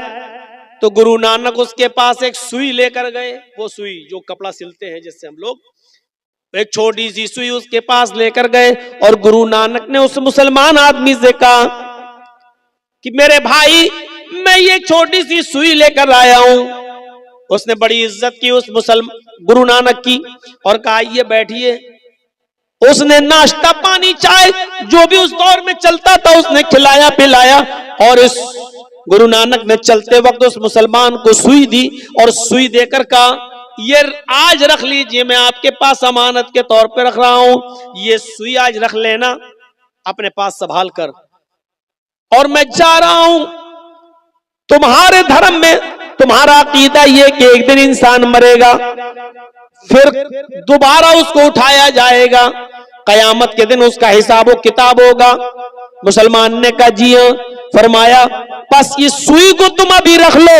तो गुरु नानक उसके पास एक सुई लेकर गए। वो सुई जो कपड़ा सिलते हैं जिससे हम लोग, एक छोटी सी सुई उसके पास लेकर गए और गुरु नानक ने उस मुसलमान आदमी से कहा कि मेरे भाई, मैं ये छोटी सी सुई लेकर आया हूं। उसने बड़ी इज्जत की उस गुरु नानक की और कहा ये बैठिए। उसने नाश्ता पानी चाय जो भी उस दौर में चलता था उसने खिलाया पिलाया, और इस गुरु नानक ने चलते वक्त उस मुसलमान को सुई दी और सुई देकर कहा ये आज रख लीजिए, मैं आपके पास अमानत के तौर पे रख रहा हूं, ये सुई आज रख लेना अपने पास संभाल कर, और मैं जा रहा हूं। तुम्हारे धर्म में तुम्हारा अकीदा ये कि एक दिन इंसान मरेगा, फिर दोबारा उसको उठाया जाएगा, कयामत के दिन उसका हिसाब व किताब होगा। मुसलमान ने कहा जी हां। फरमाया बस इस सुई को तुम अभी रख लो,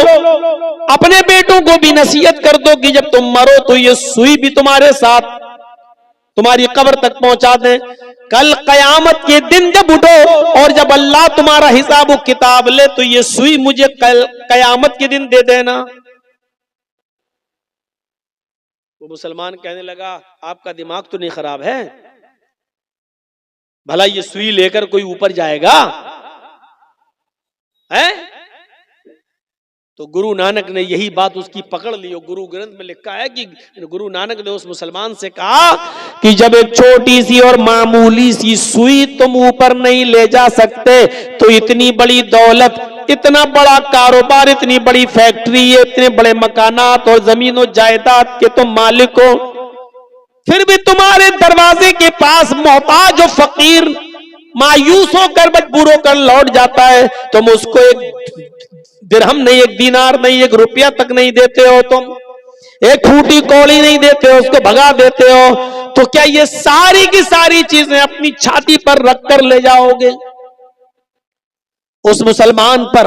अपने बेटों को भी नसीहत कर दो कि जब तुम मरो तो ये सुई भी तुम्हारे साथ तुम्हारी कब्र तक पहुंचा दें। कल कयामत के दिन जब उठो और जब अल्लाह तुम्हारा हिसाब व किताब ले तो ये सुई मुझे कल कयामत के दिन दे देना। वो मुसलमान कहने लगा आपका दिमाग तो नहीं खराब है, भला ये सुई लेकर कोई ऊपर जाएगा है? तो गुरु नानक ने यही बात उसकी पकड़ ली। गुरु ग्रंथ में लिखा है कि गुरु नानक ने उस मुसलमान से कहा कि जब एक छोटी सी और मामूली सी सुई तुम ऊपर नहीं ले जा सकते तो इतनी बड़ी दौलत, इतना बड़ा कारोबार, इतनी बड़ी फैक्ट्री, इतने बड़े मकानात और जमीन और जायदाद के तुम मालिक हो, फिर भी तुम्हारे दरवाजे के पास मोहताज और फकीर मायूस होकर मजबूर होकर लौट जाता है, तुम उसको एक दिरहम नहीं, एक दीनार नहीं, 1 रुपया तक नहीं देते हो, तुम एक फूटी कौड़ी नहीं देते हो, उसको भगा देते हो, तो क्या ये सारी की सारी चीजें अपनी छाती पर रखकर ले जाओगे? उस मुसलमान पर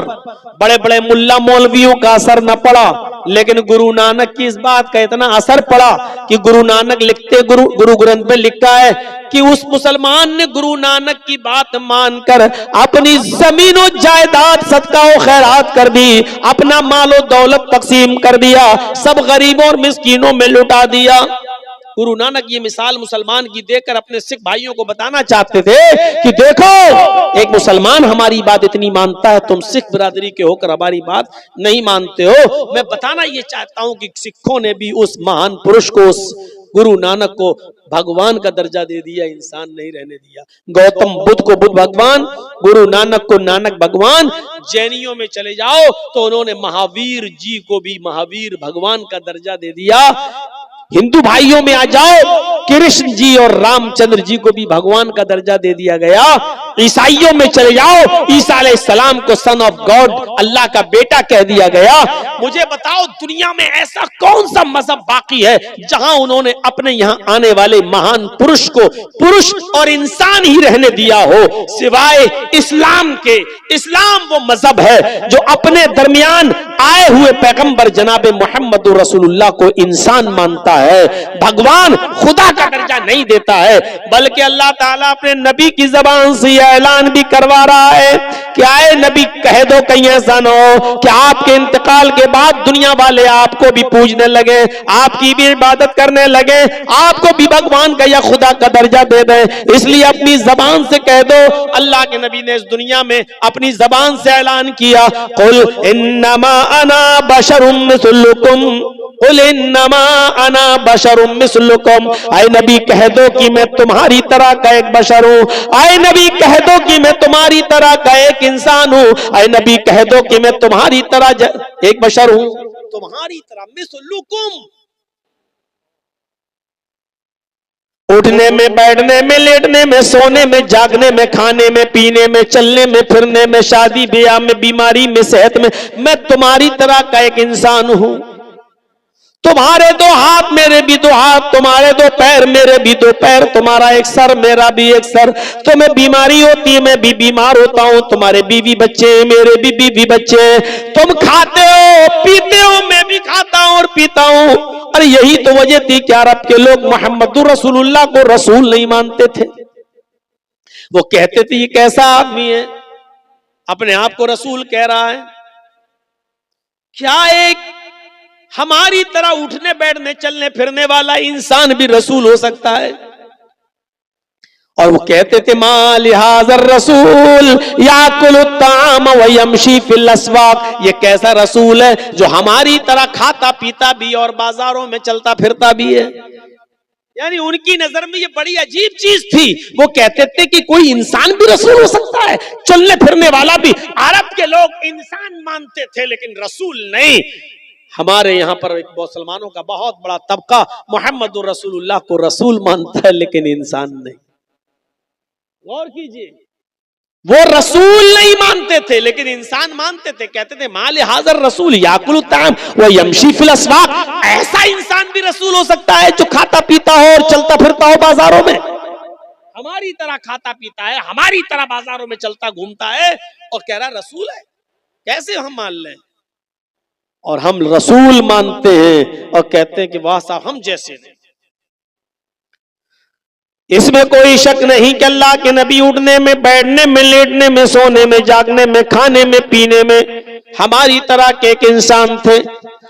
बड़े बड़े मुल्ला मौलवियों का असर न पड़ा, लेकिन गुरु नानक की इस बात का इतना असर पड़ा कि गुरु नानक लिखते, गुरु ग्रंथ में लिखा है कि उस मुसलमान ने गुरु नानक की बात मानकर अपनी जमीन और जायदाद सदका और खैरात कर दी, अपना मालो दौलत तकसीम कर दिया, सब गरीबों और मिस्कीनों में लुटा दिया। गुरु नानक ये मिसाल मुसलमान की देकर अपने सिख भाइयों को बताना चाहते थे कि देखो एक मुसलमान हमारी बात इतनी मानता है, तुम सिख बिरादरी के होकर हमारी बात नहीं मानते हो। मैं बताना ये चाहता हूं कि सिखों ने भी उस महान पुरुष को, उस गुरु नानक को भगवान का दर्जा दे दिया, इंसान नहीं रहने दिया। गौतम बुद्ध को बुद्ध भगवान, गुरु नानक को नानक भगवान। जैनियों में चले जाओ तो उन्होंने महावीर जी को भी महावीर भगवान का दर्जा दे दिया। हिंदू भाइयों में आ जाओ, कृष्ण जी और रामचंद्र जी को भी भगवान का दर्जा दे दिया गया। ईसाइयों में चले जाओ, ईसा अलैहिस्सलाम को सन ऑफ गॉड, अल्लाह का बेटा कह दिया गया। मुझे बताओ दुनिया में ऐसा कौन सा मजहब बाकी है जहां उन्होंने अपने यहाँ आने वाले महान पुरुष को पुरुष और इंसान ही रहने दिया हो, सिवाय इस्लाम के। इस्लाम वो मजहब है जो अपने दरमियान आए हुए पैगंबर जनाबे मोहम्मद रसूलुल्लाह को इंसान मानता है, भगवान खुदा का दर्जा नहीं देता है, बल्कि अल्लाह ताला अपने नबी की जबान से यह ऐलान भी करवा रहा है कि आए नबी कह दो कहीं ऐसा न हो कि आपके इंतकाल के बाद दुनिया वाले आपको भी पूजने लगे, आपकी भी इबादत करने लगे, आपको भी भगवान का या खुदा का दर्जा दे दें। इसलिए अपनी जबान से कह दो। अल्लाह के नबी ने इस दुनिया में अपनी जबान से ऐलान किया, कुल इन्नमा अना बशरुम मिस्लुकुम, कुल इन्नमा अना बशरुम मिस्लुकुम। आए नबी कह दो कि मैं तुम्हारी तरह का एक बशर हूं। आए नबी कह दो कि मैं तुम्हारी तरह का एक इंसान हूं। आए नबी कह दो कि मैं तुम्हारी तरह एक बशर हूं, तुम्हारी तरह मिस्लुकुम। उठने में, बैठने में, लेटने में, सोने में, जागने में, खाने में, पीने में, चलने में, फिरने में, शादी ब्याह में, बीमारी में, सेहत में, मैं तुम्हारी तरह का एक इंसान हूं। तुम्हारे दो हाथ मेरे भी दो हाथ, तुम्हारे दो पैर मेरे भी दो पैर, तुम्हारा एक सर मेरा भी एक सर। तुम्हें बीमारी होती है मैं भी बीमार होता हूं, तुम्हारे बीवी बच्चे मेरे भी बीवी बच्चे, तुम खाते हो पीते हो मैं भी खाता हूं और पीता हूं। और यही तो वजह थी कि अरब के लोग मोहम्मदुर रसूलुल्लाह को रसूल नहीं मानते थे। वो कहते थे ये कैसा आदमी है, अपने आप को रसूल कह रहा है। क्या एक हमारी तरह उठने बैठने चलने फिरने वाला इंसान भी रसूल हो सकता है? और वो कहते थे मा लिहाज़र रसूल याकुलु ताम व यमशी फिल अस्वाक। ये कैसा रसूल है जो हमारी तरह खाता पीता भी और बाजारों में चलता फिरता भी है। यानी उनकी नजर में ये बड़ी अजीब चीज थी। वो कहते थे कि कोई इंसान भी रसूल हो सकता है, चलने फिरने वाला भी। अरब के लोग इंसान मानते थे लेकिन रसूल नहीं। हमारे यहाँ पर एक मुसलमानों का बहुत बड़ा तबका मोहम्मद रसूलुल्लाह को रसूल मानता है लेकिन इंसान नहीं। गौर कीजिए, वो रसूल नहीं मानते थे लेकिन इंसान मानते थे। कहते थे माले हाजर रसूल याकुलु ताम व यमशी फिल अस्वाक। ऐसा इंसान भी रसूल हो सकता है जो खाता पीता हो और चलता फिरता हो बाजारों में। हमारी तरह खाता पीता है, हमारी तरह बाजारों में चलता घूमता है और कह रहा रसूल है। कैसे हम मान लें? और हम रसूल मानते हैं और कहते हैं कि वाह साहब हम जैसे नहीं। इसमें कोई शक नहीं कि अल्लाह के नबी उठने में, बैठने में, लेटने में, सोने में, जागने में, खाने में, पीने में हमारी तरह के एक इंसान थे।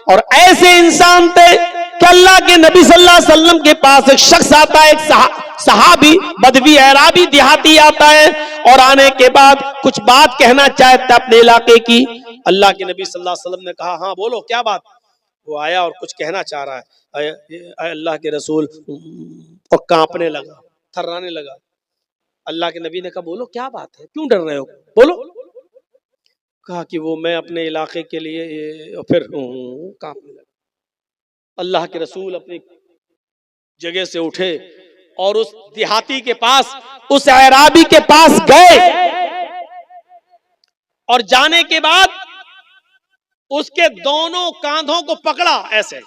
और ऐसे इंसान थे कि अल्लाह के नबी सल्लल्लाहु अलैहि वसल्लम के पास एक शख्स आता है, एक सहाबी बदवी अराबी देहाती आता है और आने के बाद कुछ बात कहना चाहता अपने इलाके की। अल्लाह के नबी सल्लल्लाहु अलैहि वसल्लम ने कहा हाँ बोलो क्या बात। वो आया और कुछ कहना चाह रहा है, अल्लाह के रसूल, और कांपने लगा, थर्राने लगा। अल्लाह के नबी ने कहा बोलो क्या बात है, क्यों डर रहे हो, बोलो। कहा कि वो मैं अपने इलाके के लिए, फिर कांपने लगा। अल्लाह के रसूल अपनी जगह से उठे और उस देहाती के पास, उस अराबी के पास गए और जाने के बाद उसके दोनों कांधों को पकड़ा, ऐसे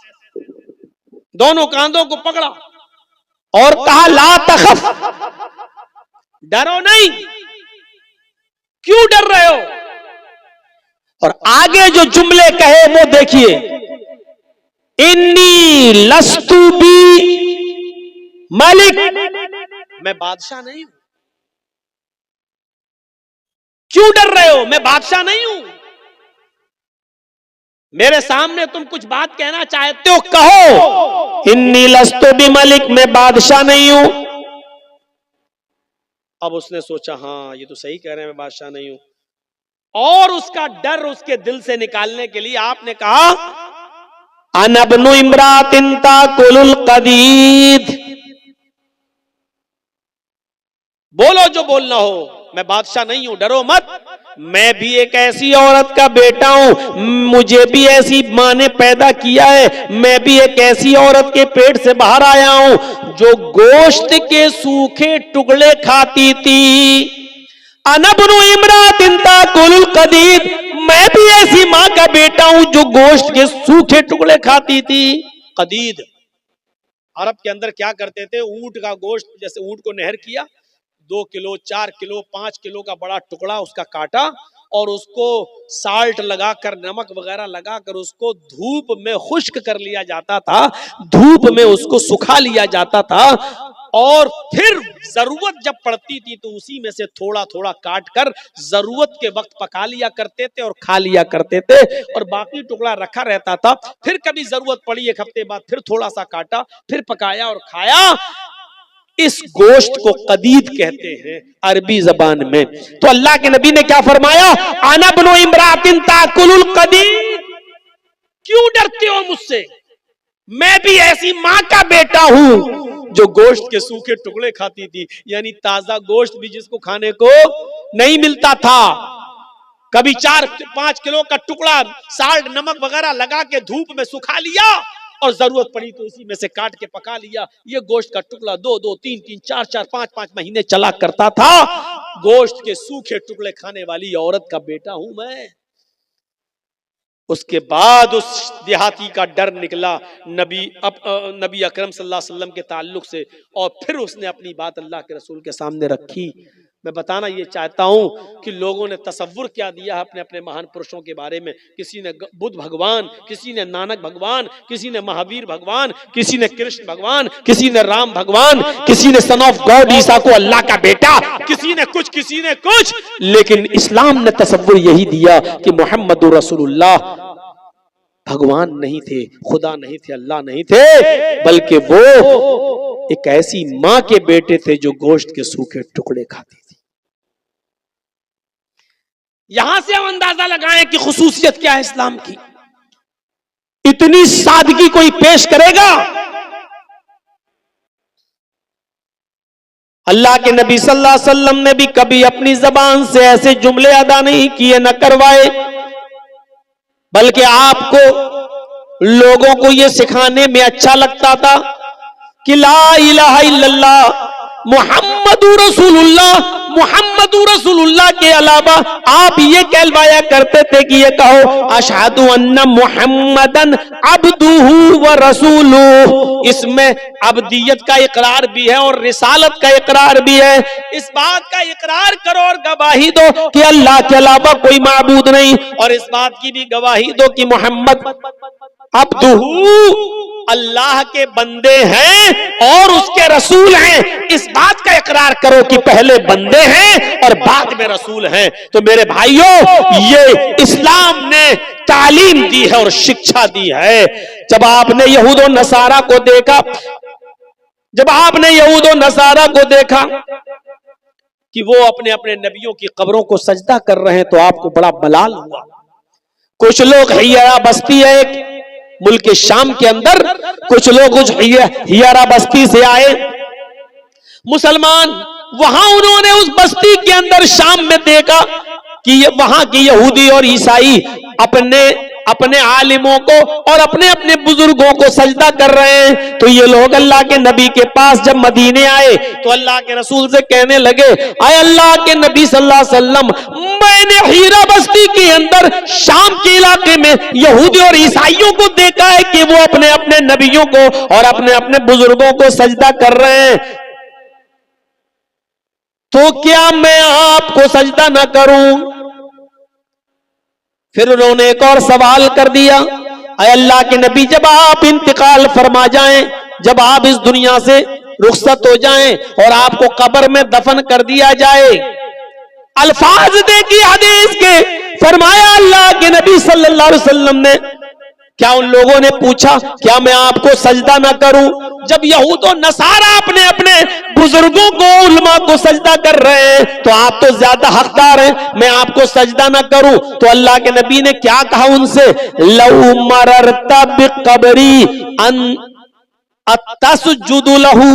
दोनों कांधों को पकड़ा और कहा ला तखफ, डरो नहीं, क्यों डर रहे हो। और आगे जो जुमले कहे वो देखिए, इन्नी लस्तु बी मलिक, मैं बादशाह नहीं हूं। क्यों डर रहे हो, मैं बादशाह नहीं हूं। मेरे सामने तुम कुछ बात कहना चाहते हो कहो। इन्नी लस्तु बी मलिक, मैं बादशाह नहीं हूं। अब उसने सोचा हाँ ये तो सही कह रहे हैं, मैं बादशाह नहीं हूं। और उसका डर उसके दिल से निकालने के लिए आपने कहा अनबनु इमरातिन ताकुलुल कदीद, बोलो जो बोलना हो, मैं बादशाह नहीं हूं, डरो मत। मैं भी एक ऐसी औरत का बेटा हूं, मुझे भी ऐसी मां ने पैदा किया है। मैं भी एक ऐसी औरत के पेट से बाहर आया हूं जो गोश्त के सूखे टुकड़े खाती थी। अनबनु इमरातिन ताकुलुल कदीद, मैं भी ऐसी मां का बेटा हूं जो गोश्त के सूखे टुकड़े खाती थी। कदीद अरब के अंदर क्या करते थे, ऊंट का गोश्त, जैसे ऊंट को नहर किया, 2 किलो 4 किलो 5 किलो का बड़ा टुकड़ा उसका काटा और उसको साल्ट लगाकर, नमक वगैरह लगाकर उसको धूप में खुश्क कर लिया जाता था, धूप में उसको सुखा लिया जाता था, और फिर जरूरत जब पड़ती थी तो उसी में से थोड़ा थोड़ा काट कर जरूरत के वक्त पका लिया करते थे और खा लिया करते थे, और बाकी टुकड़ा रखा रहता था। फिर कभी जरूरत पड़ी 1 हफ्ते बाद फिर थोड़ा सा काटा, फिर पकाया और खाया। इस गोश्त को कदीद कहते हैं अरबी जबान में। तो अल्लाह के नबी ने क्या फरमाया, आना बनो इमरातिन ताकुलुल कदीद। क्यों डरते हो मुझसे? मैं भी ऐसी मां का बेटा हूं जो गोश्त के सूखे टुकड़े खाती थी, यानी ताजा गोश्त भी जिसको खाने को नहीं मिलता था। कभी 4-5 किलो का टुकड़ा साल्ट नमक वगैरह लगा के धूप में सुखा लिया और जरूरत पड़ी तो उसी में से काट के पका लिया। ये गोश्त का टुकड़ा 2-2, 3-3, 4-4, 5-5 महीने चला करता था। गोश्त के सूखे टुकड़े खाने वाली औरत का बेटा हूं मैं। उसके बाद उस देहाती का डर निकला नबी अकरम सल्लल्लाहु अलैहि वसल्लम के ताल्लुक से, और फिर उसने अपनी बात अल्लाह के रसूल के सामने रखी। मैं बताना ये चाहता हूं कि लोगों ने तसव्वुर क्या दिया है अपने अपने महान पुरुषों के बारे में। किसी ने बुद्ध भगवान, किसी ने नानक भगवान, किसी ने महावीर भगवान, किसी ने कृष्ण भगवान, किसी ने राम भगवान, किसी ने सन ऑफ गॉड ईसा को अल्लाह का बेटा, किसी ने कुछ, किसी ने कुछ। लेकिन इस्लाम ने तसव्वुर यही दिया कि मोहम्मद रसूलुल्लाह भगवान नहीं थे, खुदा नहीं थे, अल्लाह नहीं थे, बल्कि वो एक ऐसी मां के बेटे थे जो गोश्त के सूखे टुकड़े खाती थी। यहां से हम अंदाजा लगाएं कि खुसूसियत क्या है इस्लाम की। इतनी सादगी कोई पेश करेगा? अल्लाह के नबी सल्लल्लाहु अलैहि वसल्लम ने भी कभी अपनी जबान से ऐसे जुमले अदा नहीं किए, न करवाए, बल्कि आपको लोगों को यह सिखाने में अच्छा लगता था कि ला इलाहा इल्लल्लाह मुहम्मदुर रसूलुल्लाह, मुहम्मदुर रसूलुल्लाह के अलावा आप ये कहलवाया करते थे कि ये कहो अशहदु अन्ना मुहम्मदन अब्दुहु व रसूलुहु। इसमें अब्दियत का इकरार भी है और रिसालत का इकरार भी है। इस बात का इकरार करो और गवाही दो कि अल्लाह के अलावा कोई माबूद नहीं, और इस बात की भी गवाही दो कि मोहम्मद अब्दुहु अल्लाह के बंदे हैं और उसके रसूल हैं। इस बात का इकरार करो कि पहले बंदे हैं और बाद में रसूल हैं। तो मेरे भाइयों, ये इस्लाम ने तालीम दी है और शिक्षा दी है। जब आपने यहूद और नसारा को देखा, जब आपने यहूद और नसारा को देखा कि वो अपने अपने नबियों की कब्रों को सजदा कर रहे हैं, तो आपको बड़ा मलाल हुआ। कुछ लोग हियरा बस्ती है एक मुल्क के शाम के अंदर, कुछ लोग कुछ हियरा बस्ती से आए मुसलमान, वहां उन्होंने उस बस्ती के अंदर शाम में देखा कि वहां के यहूदी और ईसाई अपने अपने आलिमों को और अपने अपने बुजुर्गों को सजदा कर रहे हैं। तो ये लोग अल्लाह के नबी के पास जब मदीने आए तो अल्लाह के रसूल से कहने लगे, आए अल्लाह के नबी सल्लल्लाहु अलैहि वसल्लम, मैंने हीरा बस्ती के अंदर शाम के इलाके में यहूदी और ईसाइयों को देखा है कि वो अपने अपने नबियों को और अपने अपने बुजुर्गों को सजदा कर रहे हैं, तो क्या मैं आपको सजदा ना करूं? फिर उन्होंने एक और सवाल कर दिया, अल्लाह के नबी, जब आप इंतकाल फरमा जाएं, जब आप इस दुनिया से रुखसत हो जाएं और आपको कब्र में दफन कर दिया जाए, अल्फाज देखिए हदीस के, फरमाया अल्लाह के नबी सल्लल्लाहु अलैहि वसल्लम ने, क्या उन लोगों ने पूछा क्या मैं आपको सजदा ना करूं? जब यहूद और नसारा अपने अपने बुजुर्गों को, उलमा को सजदा कर रहे हैं, तो आप तो ज्यादा हकदार हैं, मैं आपको सजदा ना करूं? तो अल्लाह के नबी ने क्या कहा उनसे, लौ मररता बिक़ब्री अन अतसजुदु लहू,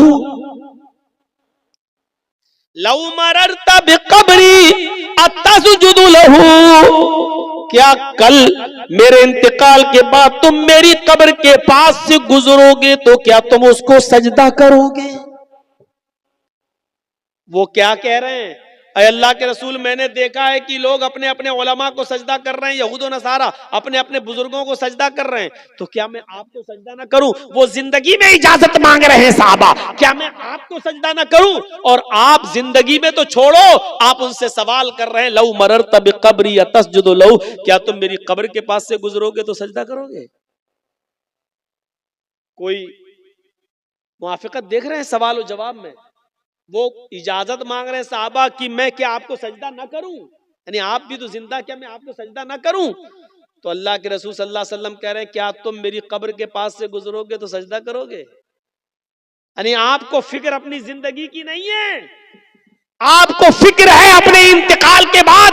लौ मररता बिक़ब्री अतसजुदु लहू, क्या कल मेरे इंतकाल के बाद तुम मेरी कब्र के पास से गुजरोगे तो क्या तुम उसको सजदा करोगे? वो क्या कह रहे हैं, अय अल्लाह के रसूल, मैंने देखा है कि लोग अपने अपने उलमा को सजदा कर रहे हैं, यहूद और नसारा अपने अपने बुजुर्गों को सजदा कर रहे हैं, तो क्या मैं आपको सजदा ना करूं? वो जिंदगी में इजाजत मांग रहे हैं साहबा, क्या मैं आपको सजदा ना करूं? और आप जिंदगी में तो छोड़ो, आप उनसे सवाल कर रहे हैं, लऊ मररत बिक़ब्री तस्जुदु लहू, क्या तुम मेरी कब्र के पास से गुजरोगे तो सजदा करोगे? कोई मुआफिकत देख रहे हैं सवाल और जवाब में? वो इजाजत मांग रहे हैं साहबा कि मैं क्या आपको सजदा ना करूं, यानी आप भी तो जिंदा, क्या मैं आपको सजदा ना करूं? तो अल्लाह के रसूल सल्लल्लाहु अलैहि वसल्लम कह रहे हैं, क्या तुम मेरी कब्र के पास से गुजरोगे तो सजदा करोगे? यानी आपको फिक्र अपनी जिंदगी की नहीं है, आपको फिक्र है अपने इंतकाल के बाद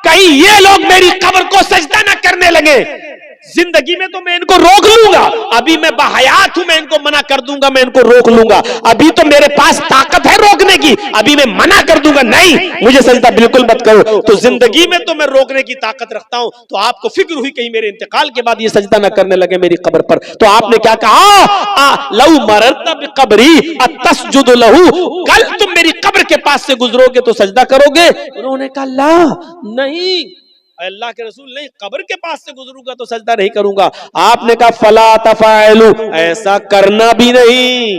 कहीं ये लोग मेरी कब्र को सजदा ना करने लगे। जिंदगी में तो मैं इनको रोक लूंगा, अभी मैं बहयात हूं, मैं इनको मना कर दूंगा, मैं इनको रोक लूंगा, अभी तो मेरे पास ताकत है रोकने की, अभी मैं मना कर दूंगा, नहीं मुझे सजदा बिल्कुल मत करो। तो जिंदगी में तो मैं रोकने की ताकत रखता हूं, तो आपको फिक्र हुई कहीं मेरे इंतकाल के बाद ये सजदा ना करने लगे मेरी कब्र पर, तो आपने क्या कहा? लऊ मररत बिक़ब्री अतस्जुदु लहू, कल तुम मेरी कब्र के पास से गुजरोगे तो सजदा करोगे? उन्होंने कहा ला, नहीं अल्लाह के रसूल, नहीं, कब्र के पास से गुजरूंगा तो सजदा नहीं करूंगा। आपने कहा फला तफअलू, ऐसा करना भी नहीं।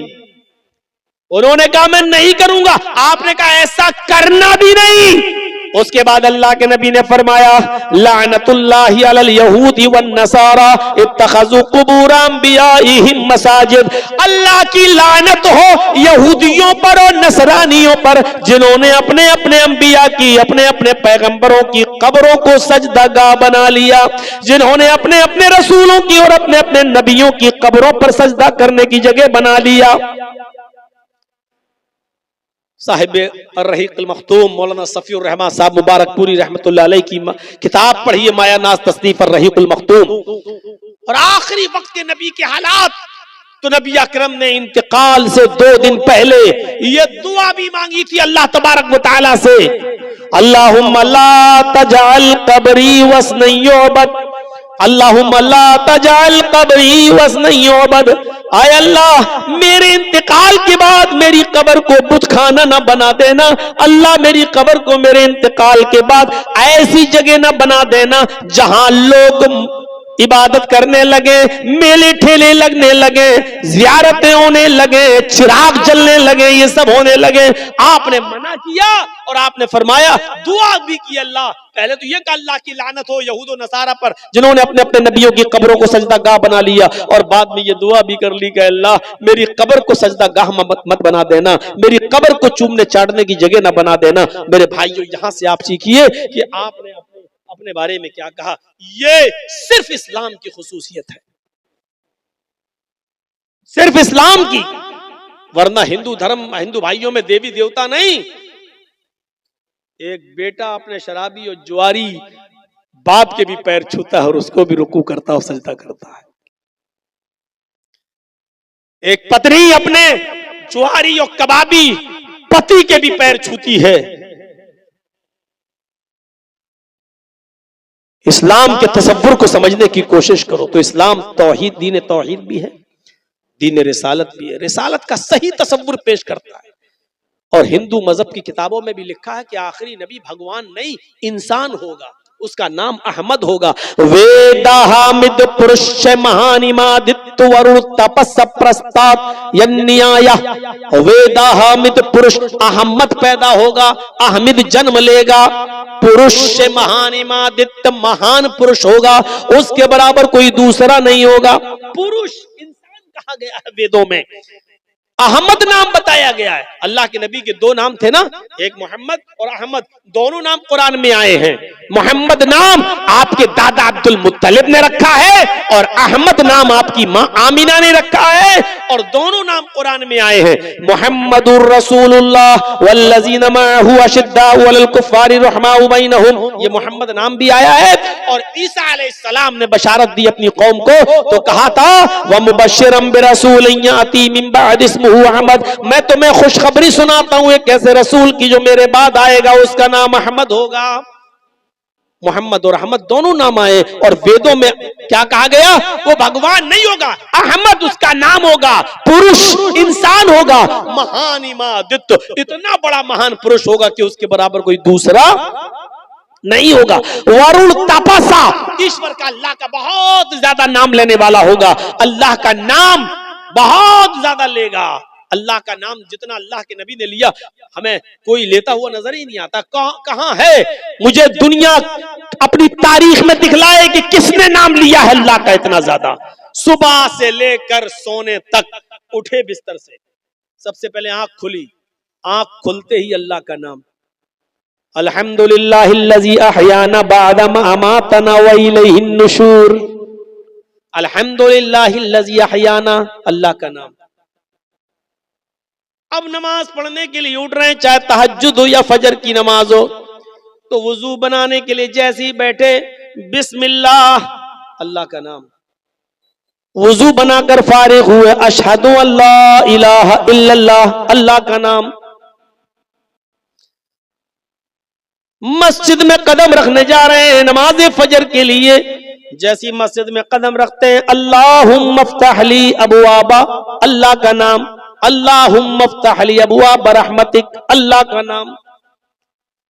उन्होंने कहा मैं नहीं करूंगा, आपने कहा ऐसा करना भी नहीं। उसके बाद अल्लाह के नबी ने फरमाया, लानतुल्लाहि अलल यहूदी वन नसारा इत्तखज़ू कुबूर अंबियाइहिम मसाजिद, अल्लाह की लानत हो यहूदियों पर और नसरानियों पर, जिन्होंने अपने अपने अंबिया की, अपने अपने पैगंबरों की कब्रों को सजदागाह बना लिया, जिन्होंने अपने अपने रसूलों की और अपने अपने नबियों की कब्रों पर सजदा करने की जगह बना लिया। साहिब अर्रहीक़ुल मख्तूम मौलाना सफ़ीउर रहमान साहब मुबारकपुरी रहमतुल्लाह अलैह की किताब पढ़िए, माया नाज तसनीफ अर्रहीक़ुल मख्तूम। और आखिरी वक्त के नबी के हालात, तो नबी अकरम ने इंतकाल से 2 दिन पहले ये दुआ भी मांगी थी अल्लाह तबारक व तआला से, अल्लाहुम्मा ला तजअल कब्री वस्नन युअबद, अल्लाहुम्मा ला तजअल कब्री वस्नन युअबद, आय अल्लाह मेरे इंतकाल के बाद मेरी कब्र को बुतखाना ना बना देना, अल्लाह मेरी कब्र को मेरे इंतकाल के बाद ऐसी जगह ना बना देना जहां लोग इबादत करने लगे, मेले ठेले लगने लगे, जियारतें होने लगे, चिराग जलने लगे, ये सब होने लगे। आपने मना किया और आपने फरमाया, दुआ भी की, अल्लाह पहले तो ये कहा अल्लाह की लानत हो यहूद और नसारा पर जिन्होंने अपने अपने नबियों की कब्रों को सजदागाह बना लिया, और बाद में ये दुआ भी कर ली कि अल्लाह मेरी कब्र को सजदागाह मत बना देना, मेरी कब्र को चूमने चाटने की जगह ना बना देना। मेरे भाइयों, यहां से आप सीखिए कि आपने अपने बारे में क्या कहा, ये सिर्फ इस्लाम की खुसूसियत है, सिर्फ इस्लाम की, वरना हिंदू धर्म, हिंदू भाइयों में देवी देवता नहीं। एक बेटा अपने शराबी और जुआरी बाप के भी पैर छूता है और उसको भी रुकू करता और सजदा करता है। एक पत्नी अपने जुआरी और कबाबी पति के भी पैर छूती है। इस्लाम के तसव्वुर को समझने की कोशिश करो तो इस्लाम तौहीद, दीन तौहीद भी है, दीन रिसालत भी है, रिसालत का सही तसव्वुर पेश करता है। और हिंदू मजहब की किताबों में भी लिखा है कि आखिरी नबी भगवान नहीं इंसान होगा, उसका नाम अहमद होगा। वेदाहामिद पुरुष महानिमादित्य वरुण तपस प्रस्ताव यन्याय, वेदाहामिद पुरुष अहमद पैदा होगा, अहमद जन्म लेगा, पुरुष महानिमादित्य महान पुरुष होगा, उसके बराबर कोई दूसरा नहीं होगा। पुरुष इंसान कहा गया है वेदों में, अहमद नाम बताया गया है। अल्लाह के नबी के 2 नाम थे ना, एक मोहम्मद और अहमद, दोनों नाम कुरान में आए हैं। मोहम्मद नाम आपके दादा अब्दुल मुत्तलिब ने रखा है और अहमद नाम आपकी मां आमिना ने रखा है, और दोनों नाम कुरान में आए हैं। मुहम्मदुर रसूलुल्लाह वल्लज़ीना मअहु अशिद्दाउ अलल कुफ्फारि रहमाउ बैनहुम, ये मोहम्मद नाम भी आया है। और ईसा अलैहिस्सलाम ने बशारत दी अपनी कौम को, तो कहा था व मुबश्शिरम बिरसूलिन याती मिन बाद इस्मुहु अहमद, मैं तुम्हें खुशखबरी सुनाता हूं एक ऐसे रसूल की जो मेरे बाद आएगा, उसका नाम अहमद होगा। मोहम्मद और अहमद दोनों नाम आए, और वेदों में क्या कहा गया, वो भगवान नहीं होगा, अहमद उसका का नाम होगा, पुरुष इंसान होगा, महान इमादित्य, इतना बड़ा महान पुरुष होगा कि उसके बराबर कोई दूसरा नहीं होगा। वरुण तपसा, ईश्वर का अल्लाह का बहुत ज्यादा नाम लेने वाला होगा, अल्लाह का नाम बहुत ज्यादा लेगा। अल्लाह का नाम जितना अल्लाह के नबी ने लिया, हमें कोई लेता हुआ नजर ही नहीं आता। कहां है, मुझे दुनिया अपनी तारीख में दिखलाए कि किसने नाम लिया है अल्लाह का इतना ज्यादा। सुबह से लेकर सोने तक, उठे बिस्तर से, सबसे पहले आंख खुली, आंख खुलते ही अल्लाह का नाम, अल्हम्दुलिल्लाहिल्लज़ी अहयाना बअदा मा अमातना व इलैहिन नुशूर। अल्हम्दुलिल्लाहिल्लज़ी अहयाना, अल्लाह का नाम। अब नमाज पढ़ने के लिए उठ रहे हैं, चाहे तहज्जुद हो या फजर की नमाज हो, तो वुजू बनाने के लिए जैसे ही बैठे, बिस्मिल्लाह, अल्लाह का नाम। वुजू बनाकर फारिग हुए, अशहदु अल्ला इलाहा इल्लल्लाह, अल्लाह का नाम। मस्जिद में कदम रखने जा रहे हैं नमाज फजर के लिए, जैसी मस्जिद में कदम रखते हैं, अल्लाहुम्मा फ़्तह ली अबवाबा, अल्लाह का नाम। अल्लाहुम्मा फ़्तह ली अबवाब रहमतिक, अल्लाह का नाम।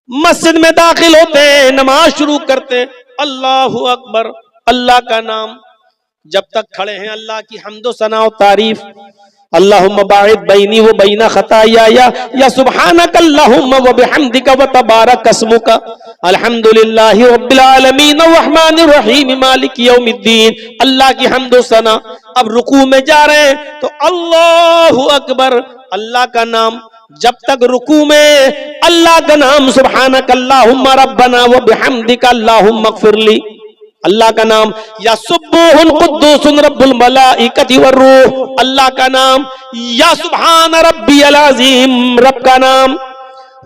मस्जिद में दाखिल होते हैं, नमाज शुरू करते हैं, अल्लाहु अकबर, अल्लाह का नाम। जब तक खड़े हैं अल्लाह की हम्दो सना और तारीफ, अल्लाहुम्मा बाइद बैनी व बैना खताया या सुब्हानक अल्लाहुम्मा व बिहम्दिका व तबारक अस्मुका, अल्हम्दुलिल्लाहि रब्बिल आलमीन अर्रहमानिर रहीम मालिक यौमिद्दीन, अल्लाह की हम्दो सना। अब रुकू में जा रहे हैं तो अल्लाहु अकबर, अल्लाह का नाम। जब तक रुकू में अल्लाह का नाम, सुब्हानक अल्लाहुम्मा रब्बना व बिहम्दिका अल्लाहुम्मा इग़फिरली, अल्लाह का नाम। या सुब्बुहुल कुद्दूसुन रब्बुल मलाइकति वर्रूह, अल्लाह का नाम। या सुब्हान रब्बियल अज़ीम, रब का नाम।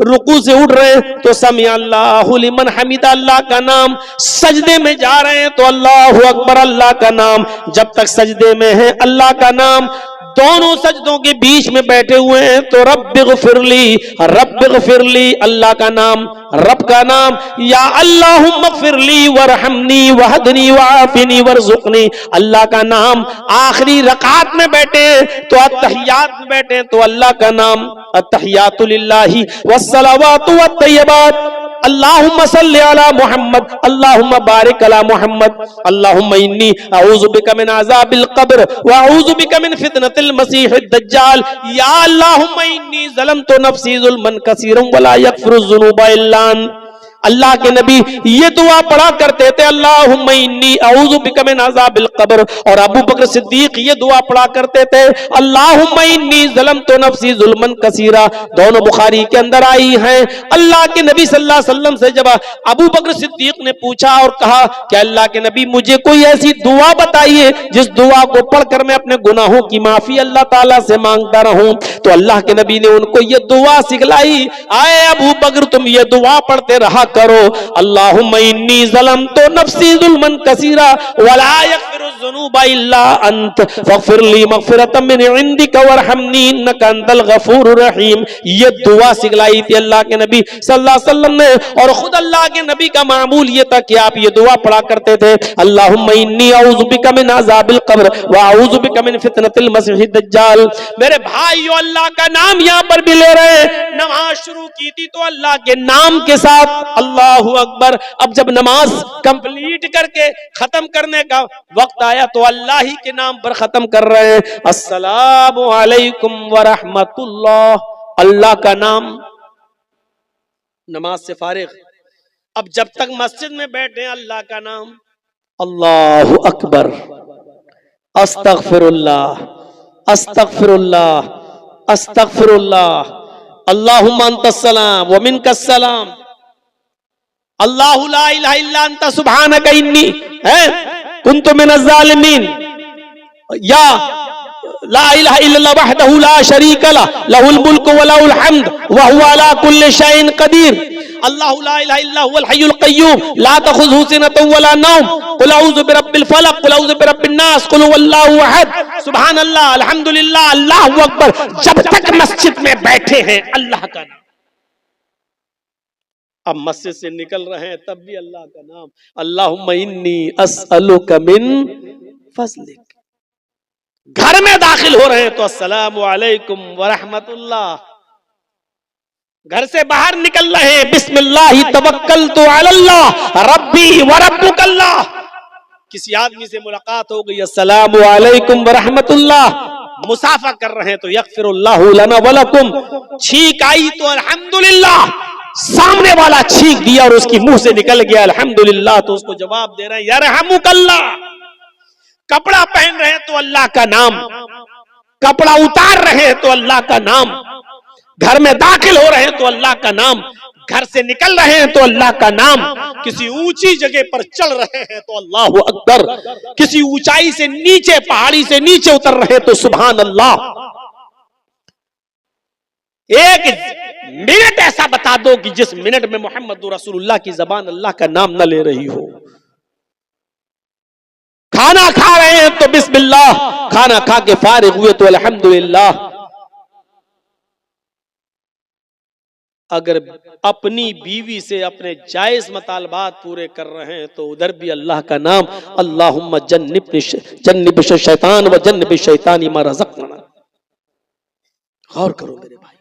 रुकू से उठ रहे हैं तो समी अल्लाहु लिमन हमिदा, अल्लाह का नाम। सजदे में जा रहे हैं तो अल्लाहु अकबर, अल्लाह का नाम। जब तक सजदे में है अल्लाह का नाम। दोनों सजदों के बीच में बैठे हुए हैं तो रब्बिग़फिरली, रब्बिग़फिरली, अल्लाह का नाम, रब का नाम। या अल्लाहुम्मा ग़फिरली वरहमनी वहदनी वआफ़िनी वरज़ुक़नी, अल्लाह का नाम। आखिरी रकात में बैठे तो अत्तहियात में बैठे तो अल्लाह का नाम, अत्तहियातु लिल्लाहि वस्सलावातु वत्तय्यिबात, अल्लाहुम्मा सल्लि अला मुहम्मद, अल्लाहुम्मा बारिक अला मुहम्मद, अल्लाहुम्मा इन्नी अऊज़ु बिका मिन अज़ाबिल क़ब्र व अऊज़ु बिका मिन फितनतिल मसीहिद दज्जाल, या अल्लाहुम्मा इन्नी ज़लमतु नफ़्सी ज़ुल्मन कसीरन व ला यग़फ़िरुज़ ज़ुनूबा इल्ला अंत। अल्लाह के नबी ये दुआ पढ़ा करते थे, अल्लाहुम्मा इन्नी अऊज़ु बिका मिन अज़ाबिल क़ब्र। और अबू बकर सिद्दीक ये दुआ पढ़ा करते थे, अल्लाहुम्मा इन्नी ज़लमतु नफ़्सी ज़ुल्मन कसीरा। दोनों बुखारी के अंदर आई हैं। अल्लाह के नबी सल्लल्लाहु अलैहि वसल्लम से जब अबू बकर सिद्दीक ने पूछा और कहा कि अल्लाह के नबी मुझे कोई ऐसी दुआ बताइए जिस दुआ को पढ़कर मैं अपने गुनाहों की माफी अल्लाह ताला से मांगता रहूं, तो अल्लाह के नबी ने उनको ये दुआ सिखलाई, आए अबू बकर तुम ये दुआ पढ़ते रहा करो, अल्लाहुम्मा इन्नी ज़लमतु नफ़्सी ज़ुल्मन कसीरा वला यग़फ़िरुज़ ज़ुनूबा इल्ला अंत फ़ग़फ़िरली मग़फ़िरतम मिन इंदिका वरहमनी इन्नका अंतल गफ़ूरुर रहीम। ये दुआ सिखलाई थी अल्लाह के नबी सल्लल्लाहु अलैहि वसल्लम ने। और खुद अल्लाह के नबी का मामूल ये था कि आप ये दुआ पढ़ा करते थे, अल्लाहुम्मा इन्नी अऊज़ु बिका मिन अज़ाबिल क़ब्र व अऊज़ु बिका मिन फितनतिल मसीहिद दज्जाल। मेरे भाइयों, अल्लाह का नाम यहाँ पर भी ले रहे हैं। नमाज शुरू की थी तो अल्लाह के नाम के साथ, अल्लाहु अकबर। अब जब नमाज कंप्लीट करके खत्म करने का वक्त आया तो अल्लाह ही के नाम पर खत्म कर रहे हैं, अस्सलामु अलैकुम व रहमतुल्लाह, अल्लाह का नाम। नमाज से फारिग, अब जब तक मस्जिद में बैठे अल्लाह का नाम, अल्लाहु अकबर, अस्तगफिरुल्लाह, अस्तगफिरुल्लाह, अस्तगफिरुल्लाह, अल्लाहुम्मा अंतस्सलाम व मिनकस्सलाम, अल्लाहु ला इलाहा इल्ला अंता सुब्हानका इन्नी कुन्तु मिनज़ ज़ालिमीन, या ला इलाहा इल्लल्लाह वहदहु ला शरीका लहु लहुल मुल्कु व लहुल हम्द व हुवा अला कुल्लि शैइन क़दीर, अल्लाहु ला इलाहा इल्ला हुवल हय्युल क़य्यूम ला तख़ुज़ुहु सिनतुन व ला नौम, क़ुल अऊज़ु बिरब्बिल फ़लक़ क़ुल अऊज़ु बिरब्बिन नास क़ुल हुवल्लाहु अहद, सुब्हानल्लाह, अल्हम्दुलिल्लाह, अल्लाहु अकबर। जब तक मस्जिद में बैठे हैं अल्लाह का नाम। अब मस्जिद से निकल रहे हैं तब भी अल्लाह का नाम, अल्लाहुम्मा इन्नी अस्अलुका मिन फ़ज़लिक, घर में दाखिल हो रहे हैं तो अस्सलामु अलैकुम व रहमतुल्लाह, घर से बाहर निकल रहे हैं बिस्मिल्लाहि तवक्कलतु अलल्लाह रब्बी व रब्बुकल्लाह, किसी आदमी से मुलाकात हो गई अस्सलामु अलैकुम व रहमतुल्लाह, मुसाफा कर रहे हैं तो यगफिरुल्लाहु लना व लकुम, छींक आई तो अल्हम्दुलिल्लाह, सामने वाला छींक दिया और उसकी मुंह से निकल गया अल्हम्दुलिल्लाह, तो उसको जवाब दे रहे हैं यरहमुकल्लाह। कपड़ा पहन रहे हैं तो अल्लाह का नाम, कपड़ा उतार रहे हैं तो अल्लाह का नाम, घर में दाखिल हो रहे हैं तो अल्लाह का नाम, घर से निकल रहे हैं तो अल्लाह का नाम, किसी ऊंची जगह पर चल रहे हैं तो अल्लाहु अकबर, किसी ऊंचाई से नीचे, पहाड़ी से नीचे उतर रहे हैं तो सुभान अल्लाह। एक मिनट ऐसा बता दो कि जिस मिनट में मोहम्मद रसूलुल्लाह की जबान अल्लाह का नाम न ले रही हो। खाना खा रहे हैं तो बिस्मिल्लाह, खाना खा के फारिग हुए तो अल्हम्दुलिल्लाह। अगर अपनी बीवी से अपने जायज मुतालबात पूरे कर रहे हैं तो उधर भी अल्लाह का नाम, अल्लाहुम्मा जन्निब शैतान व जन्निब शैतानी मा रज़क़ना। गौर करो मेरे भाई,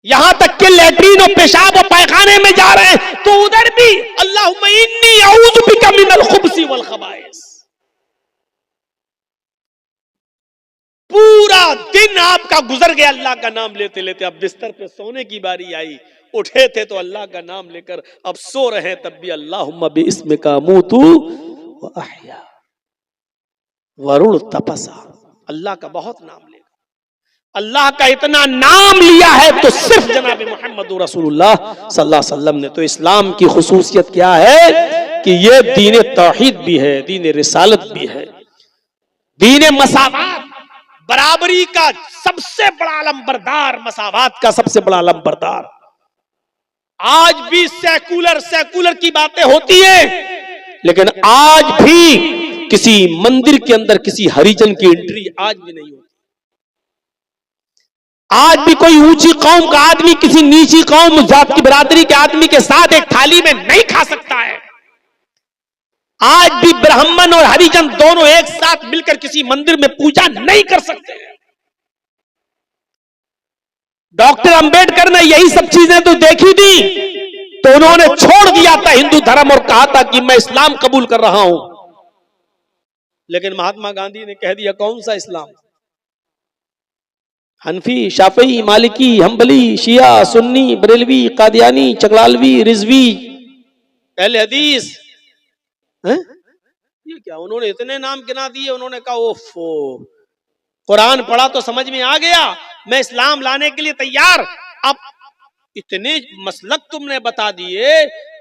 यहां तक कि लैट्रीन और पेशाब और पैखाने में जा रहे हैं तो उधर भी अल्लाहुम्मा इन्नी अऊज़ु बिका मिनल खुब्सी वल खबाइस। पूरा दिन आपका गुजर गया अल्लाह का नाम लेते लेते, अब बिस्तर पे सोने की बारी आई, उठे थे तो अल्लाह का नाम लेकर, अब सो रहे हैं तब भी अल्लाहुम्मा बिइस्मिका अमूतु व अहया वरुण तपसा, अल्लाह का बहुत नाम लेगा। अल्लाह का इतना नाम लिया है तो सिर्फ जनाब मोहम्मद रसूलुल्लाह सल्लल्लाहु अलैहि वसल्लम ने। तो इस्लाम की खुसूसियत क्या है कि ये दीन तौहीद भी है, दीन रिसालत भी है, दीन मसावात, बराबरी का सबसे बड़ा अलंबरदार, मसावात का सबसे बड़ा अलंबरदार। आज भी सेकुलर की बातें होती है, लेकिन आज भी किसी मंदिर के अंदर किसी हरिजन की एंट्री आज भी नहीं होती। आज भी कोई ऊंची कौम का आदमी किसी नीची कौम जात की बरादरी के आदमी के साथ एक थाली में नहीं खा सकता है। आज भी ब्राह्मण और हरिजन दोनों एक साथ मिलकर किसी मंदिर में पूजा नहीं कर सकते। डॉक्टर अंबेडकर ने यही सब चीजें तो देखी थी, तो उन्होंने छोड़ दिया था हिंदू धर्म और कहा था कि मैं इस्लाम कबूल कर रहा हूं। लेकिन महात्मा गांधी ने कह दिया कौन सा इस्लाम? हनफी, शाफी, मालिकी, हम्बली, शिया, सुन्नी, बरेलवी, कादियानी, चकलालवी, रिजवी, अहले हदीस। ये क्या, उन्होंने इतने नाम गिना दिए। उन्होंने कहा ओफो, कुरान पढ़ा तो समझ में आ गया, मैं इस्लाम लाने के लिए तैयार। अब इतने मसलक तुमने बता दिए,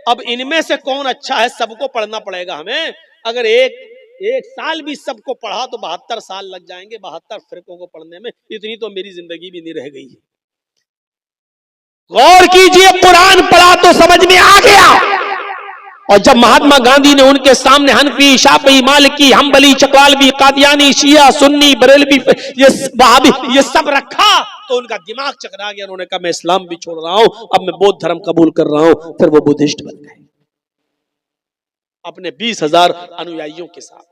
अब इनमें से कौन अच्छा है सबको पढ़ना पड़ेगा हमें। अगर एक साल भी सबको पढ़ा तो 72 साल लग जाएंगे 72 फिरकों को पढ़ने में। इतनी तो मेरी जिंदगी भी नहीं रह गई है। गौर कीजिए, कुरान पढ़ा तो समझ में आ गया। और जब महात्मा गांधी ने उनके सामने हनफी, शाफी, मालिकी, हम्बली, चकवालवी, कादियानी, शिया, सुन्नी, बरेलवी, ये वहाबी, ये सब रखा तो उनका दिमाग चकरा गया। उन्होंने कहा मैं इस्लाम भी छोड़ रहा हूं, अब मैं बौद्ध धर्म कबूल कर रहा हूं। फिर वो बुद्धिस्ट बन गए अपने 20,000 अनुयायियों के साथ।